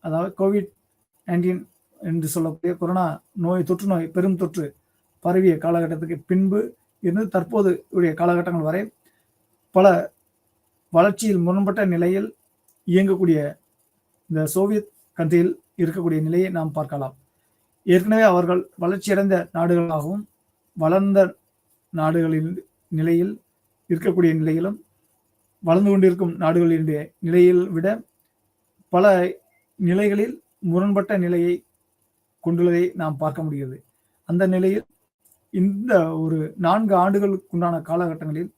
Speaker 1: அதாவது COVID-19 என்று சொல்லக்கூடிய கொரோனா தொற்று நோய் பெரும் தொற்று பரவிய காலகட்டத்துக்கு பின்பு இருந்து தற்போது உடைய காலகட்டங்கள் வரை பல வளர்ச்சியில் முரண்பட்ட நிலையில் இயங்கக்கூடிய இந்த சோவியத் கண்ட்ரியில் இருக்கக்கூடிய நிலையை நாம் பார்க்கலாம். ஏற்கனவே அவர்கள் வளர்ச்சியடைந்த நாடுகளாகவும் வளர்ந்த நாடுகளின் நிலையில் இருக்கக்கூடிய நிலையிலும் வளர்ந்து கொண்டிருக்கும் நாடுகளினுடைய நிலையில் விட பல நிலைகளில் முரண்பட்ட நிலையை கொண்டுள்ளதை நாம் பார்க்க முடிகிறது. அந்த நிலையில் இந்த ஒரு 4 ஆண்டுகளுக்குண்டான காலகட்டங்களில்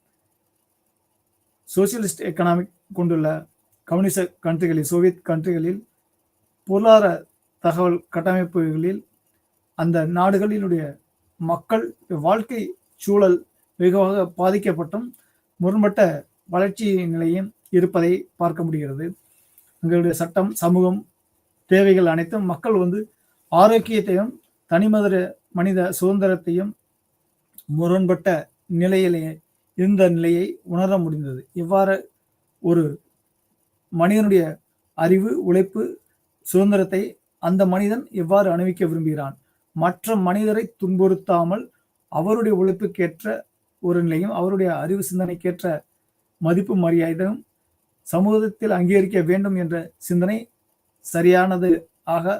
Speaker 1: சோசியலிஸ்ட் எக்கனாமிக் கொண்டுள்ள கம்யூனிச கண்ட்ரிகளில், சோவியத் கண்ட்ரிகளில் பொருளாதார தகவல் கட்டமைப்புகளில் அந்த நாடுகளினுடைய மக்கள் வாழ்க்கை சூழல் வெகுவாக பாதிக்கப்பட்டும் முரண்பட்ட வளர்ச்சி நிலையும் இருப்பதை பார்க்க முடிகிறது. எங்களுடைய சட்டம், சமூகம், தேவைகள் அனைத்தும் மக்கள் ஆரோக்கியத்தையும் மனித சுதந்திரத்தையும் முரண்பட்ட நிலையிலே இருந்த நிலையை உணர முடிந்தது. இவ்வாறு ஒரு மனிதனுடைய அறிவு, உழைப்பு, சுதந்திரத்தை அந்த மனிதன் எவ்வாறு அனுபவிக்க விரும்புகிறான், மற்ற மனிதரை துன்புறுத்தாமல் அவருடைய உழைப்புக்கேற்ற ஒரு நிலையும் அவருடைய அறிவு சிந்தனைக்கேற்ற மதிப்பு மரியாதையும் சமூகத்தில் அங்கீகரிக்க வேண்டும் என்ற சிந்தனை சரியானது ஆக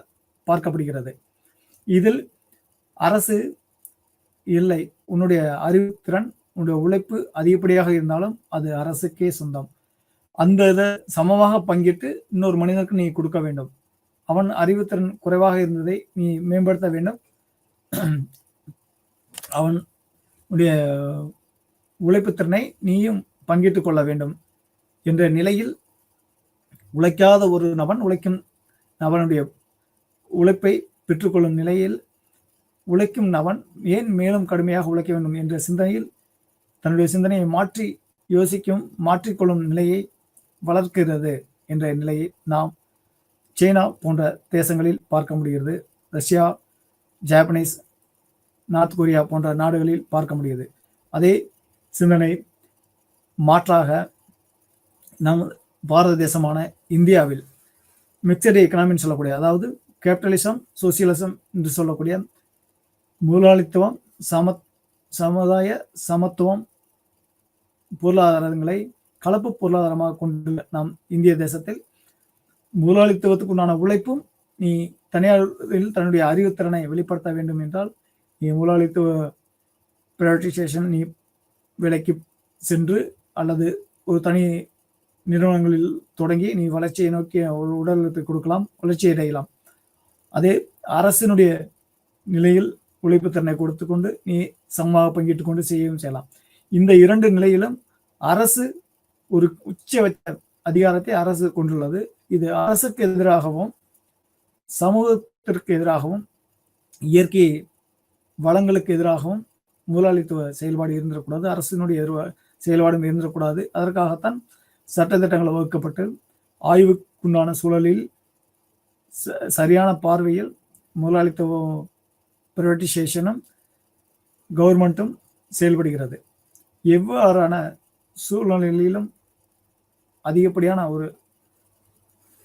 Speaker 1: பார்க்கப்படுகிறது. இதில் அரசு இல்லை, உன்னுடைய அறிவுத்திறன், உன்னுடைய உழைப்பு அதிகப்படியாக இருந்தாலும் அது அரசுக்கே சொந்தம். அந்த இதை சமமாக பங்கிட்டு இன்னொரு மனிதனுக்கு நீ கொடுக்க வேண்டும். அவன் அறிவுத்திறன் குறைவாக இருந்ததை நீ மேம்படுத்த வேண்டும். அவன் உடைய உழைப்புத்திறனை நீயும் பங்கிட்டுக் கொள்ள வேண்டும் என்ற நிலையில் உழைக்காத ஒரு உழைக்கும் நபனுடைய உழைப்பை பெற்றுக்கொள்ளும் நிலையில் உழைக்கும் நபன் ஏன் மேலும் கடுமையாக உழைக்க வேண்டும் என்ற சிந்தனையில் தன்னுடைய சிந்தனையை மாற்றிக்கொள்ளும் நிலையை வளர்க்கிறது என்ற நிலையை நாம் சீனா போன்ற தேசங்களில் பார்க்க முடிகிறது. ரஷ்யா, ஜாப்பனீஸ், நார்த் கொரியா போன்ற நாடுகளில் பார்க்க முடியுது. அதே சிந்தனை மாற்றாக நம் பாரத தேசமான இந்தியாவில் மிக்சடு எக்கனாமின்னு சொல்லக்கூடிய, அதாவது கேபிட்டலிசம், சோசியலிசம் என்று சொல்லக்கூடிய முதலாளித்துவம், சமுதாய சமத்துவம் பொருளாதாரங்களை கலப்பு பொருளாதாரமாக கொண்டுள்ள நாம் இந்திய தேசத்தில் முதலாளித்துவத்துக்குண்டான உழைப்பும் நீ தனியாரில் தன்னுடைய அறிவுத்திறனை வெளிப்படுத்த வேண்டும் என்றால் நீ முதலாளித்துவ பிரைவேட்டைசேஷன் நீ வேலைக்கு சென்று அல்லது ஒரு தனி நிறுவனங்களில் தொடங்கி நீ வளர்ச்சியை நோக்கி ஒரு உடலுறத்தை கொடுக்கலாம், வளர்ச்சி அடையலாம். அதே அரசினுடைய நிலையில் உழைப்பு திறனை கொடுத்து கொண்டு நீ சமமாக பங்கிட்டு கொண்டு செய்யலாம். இந்த இரண்டு நிலையிலும் அரசு ஒரு உச்சபட்ச அதிகாரத்தை அரசு கொண்டுள்ளது. இது அரசுக்கு எதிராகவும் சமூகத்திற்கு எதிராகவும் இயற்கை வளங்களுக்கு எதிராகவும் முதலாளித்துவ செயல்பாடு இருந்திடக்கூடாது, அரசினுடைய செயல்பாடும் இருந்திடக்கூடாது. அதற்காகத்தான் சட்டத்திட்டங்கள் வகுக்கப்பட்டு ஆய்வுக்குண்டான சூழலில் சரியான பார்வையில் முதலாளித்துவ பிரைவேட்டைசேஷனும் கவர்மெண்ட்டும் செயல்படுகிறது. எவ்வாறான சூழ்நிலையிலும் அதிகப்படியான ஒரு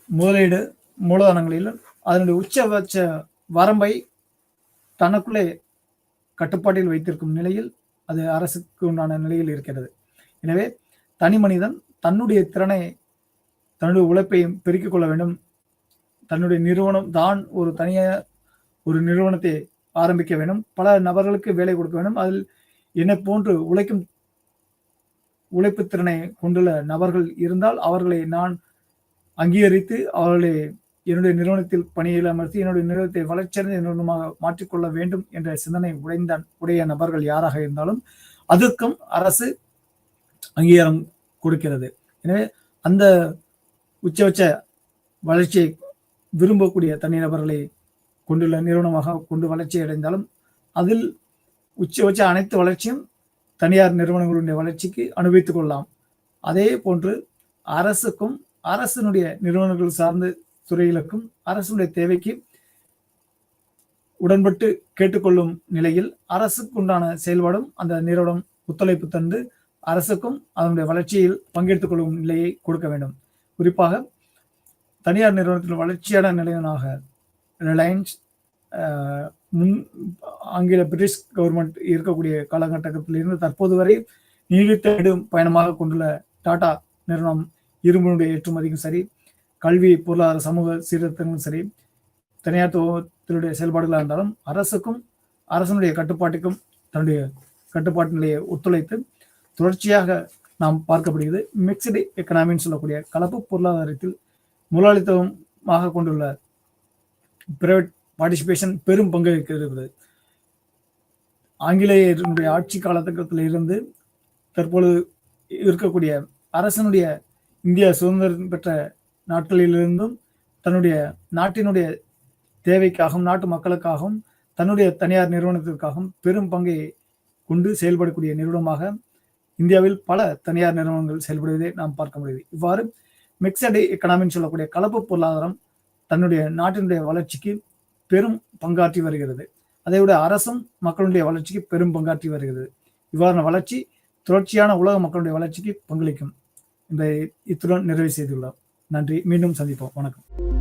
Speaker 1: முதலீடு மூலதனங்களிலும் அதனுடைய உச்சபட்ச வரம்பை தனக்குள்ளே கட்டுப்பாட்டில் வைத்திருக்கும் நிலையில் அது அரசுக்கு உண்டான நிலையில் இருக்கிறது. எனவே தனி மனிதன் தன்னுடைய திறனை தன்னுடைய உழைப்பையும் பெருக்கிக் கொள்ள வேண்டும். தன்னுடைய நிறுவனம் தான் ஒரு நிறுவனத்தை ஆரம்பிக்க வேண்டும், பல நபர்களுக்கு வேலை கொடுக்க வேண்டும். அதில் என்னை போன்று உழைப்பு திறனை கொண்டுள்ள நபர்கள் இருந்தால் அவர்களை நான் அங்கீகரித்து அவர்களை என்னுடைய நிறுவனத்தில் பணியில் அமர்த்தி என்னுடைய நிறுவனத்தை வளர்ச்சியடைந்த நிறுவனமாக மாற்றிக்கொள்ள வேண்டும் என்ற சிந்தனை உடைய நபர்கள் யாராக இருந்தாலும் அதற்கும் அரசு அங்கீகாரம் கொடுக்கிறது. எனவே அந்த உச்சபட்ச வளர்ச்சியை விரும்பக்கூடிய தனிநபர்களை கொண்டுள்ள நிறுவனமாக கொண்டு வளர்ச்சி அடைந்தாலும் அதில் உச்சபட்ச அனைத்து வளர்ச்சியும் தனியார் நிறுவனங்களுடைய வளர்ச்சிக்கு அனுபவித்துக் கொள்ளலாம். அதே போன்று அரசுக்கும் அரசினுடைய நிறுவனங்கள் சார்ந்த துறைகளுக்கும் அரசுடைய தேவைக்கு உடன்பட்டு கேட்டுக்கொள்ளும் நிலையில் அரசுக்கு உண்டான செயல்பாடும் அந்த நிறுவனம் ஒத்துழைப்பு தந்து அரசுக்கும் அதனுடைய வளர்ச்சியில் பங்கெடுத்துக் கொள்ளும் நிலையை கொடுக்க வேண்டும். குறிப்பாக தனியார் நிறுவனத்தில் வளர்ச்சியான நிலையனாக ரிலையன்ஸ், ஆங்கில பிரிட்டிஷ் கவர்மெண்ட் இருக்கக்கூடிய காலகட்டத்தில் இருந்து தற்போது வரை நீடித்த பயணமாக கொண்டுள்ள டாடா நிறுவனம் இரும்பினுடைய ஏற்றுமதிக்கும் சரி, கல்வி, பொருளாதார, சமூக சீர்திருத்தங்களும் சரி, தனியார் துவத்தினுடைய செயல்பாடுகளாக இருந்தாலும் அரசுக்கும் அரசனுடைய கட்டுப்பாட்டுக்கும் தன்னுடைய கட்டுப்பாட்டு நிலையை ஒத்துழைத்து தொடர்ச்சியாக நாம் பார்க்கப்படுகிறது. மிக்சடு எக்கனாமின்னு சொல்லக்கூடிய கலப்பு பொருளாதாரத்தில் முதலாளித்துவமாக கொண்டுள்ள பிரைவேட் பார்ட்டிசிபேஷன் பெரும் பங்கு இருக்கிறது. ஆங்கிலேயருடைய ஆட்சி காலகட்டத்தில் இருந்து தற்பொழுது இருக்கக்கூடிய அரசனுடைய இந்தியா சுதந்திரம் பெற்ற நாட்களிலிருந்தும் தன்னுடைய நாட்டினுடைய தேவைக்காகவும் நாட்டு மக்களுக்காகவும் தன்னுடைய தனியார் நிறுவனத்திற்காகவும் பெரும் பங்கை கொண்டு செயல்படக்கூடிய நிறுவனமாக இந்தியாவில் பல தனியார் நிறுவனங்கள் செயல்படுவதை நாம் பார்க்க முடியுது. இவ்வாறு மிக்சடு எக்கனாமின்னு சொல்லக்கூடிய கலப்பு பொருளாதாரம் தன்னுடைய நாட்டினுடைய வளர்ச்சிக்கு பெரும் பங்காற்றி வருகிறது. அதைவிட அரசும் மக்களுடைய வளர்ச்சிக்கு பெரும் பங்காற்றி வருகிறது. இவ்வாறான வளர்ச்சி தொடர்ச்சியான உலக மக்களுடைய வளர்ச்சிக்கு பங்களிக்கும். இத்துடன் நிறைவு செய்துள்ளோம். நன்றி. மீண்டும் சந்திப்போம். வணக்கம்.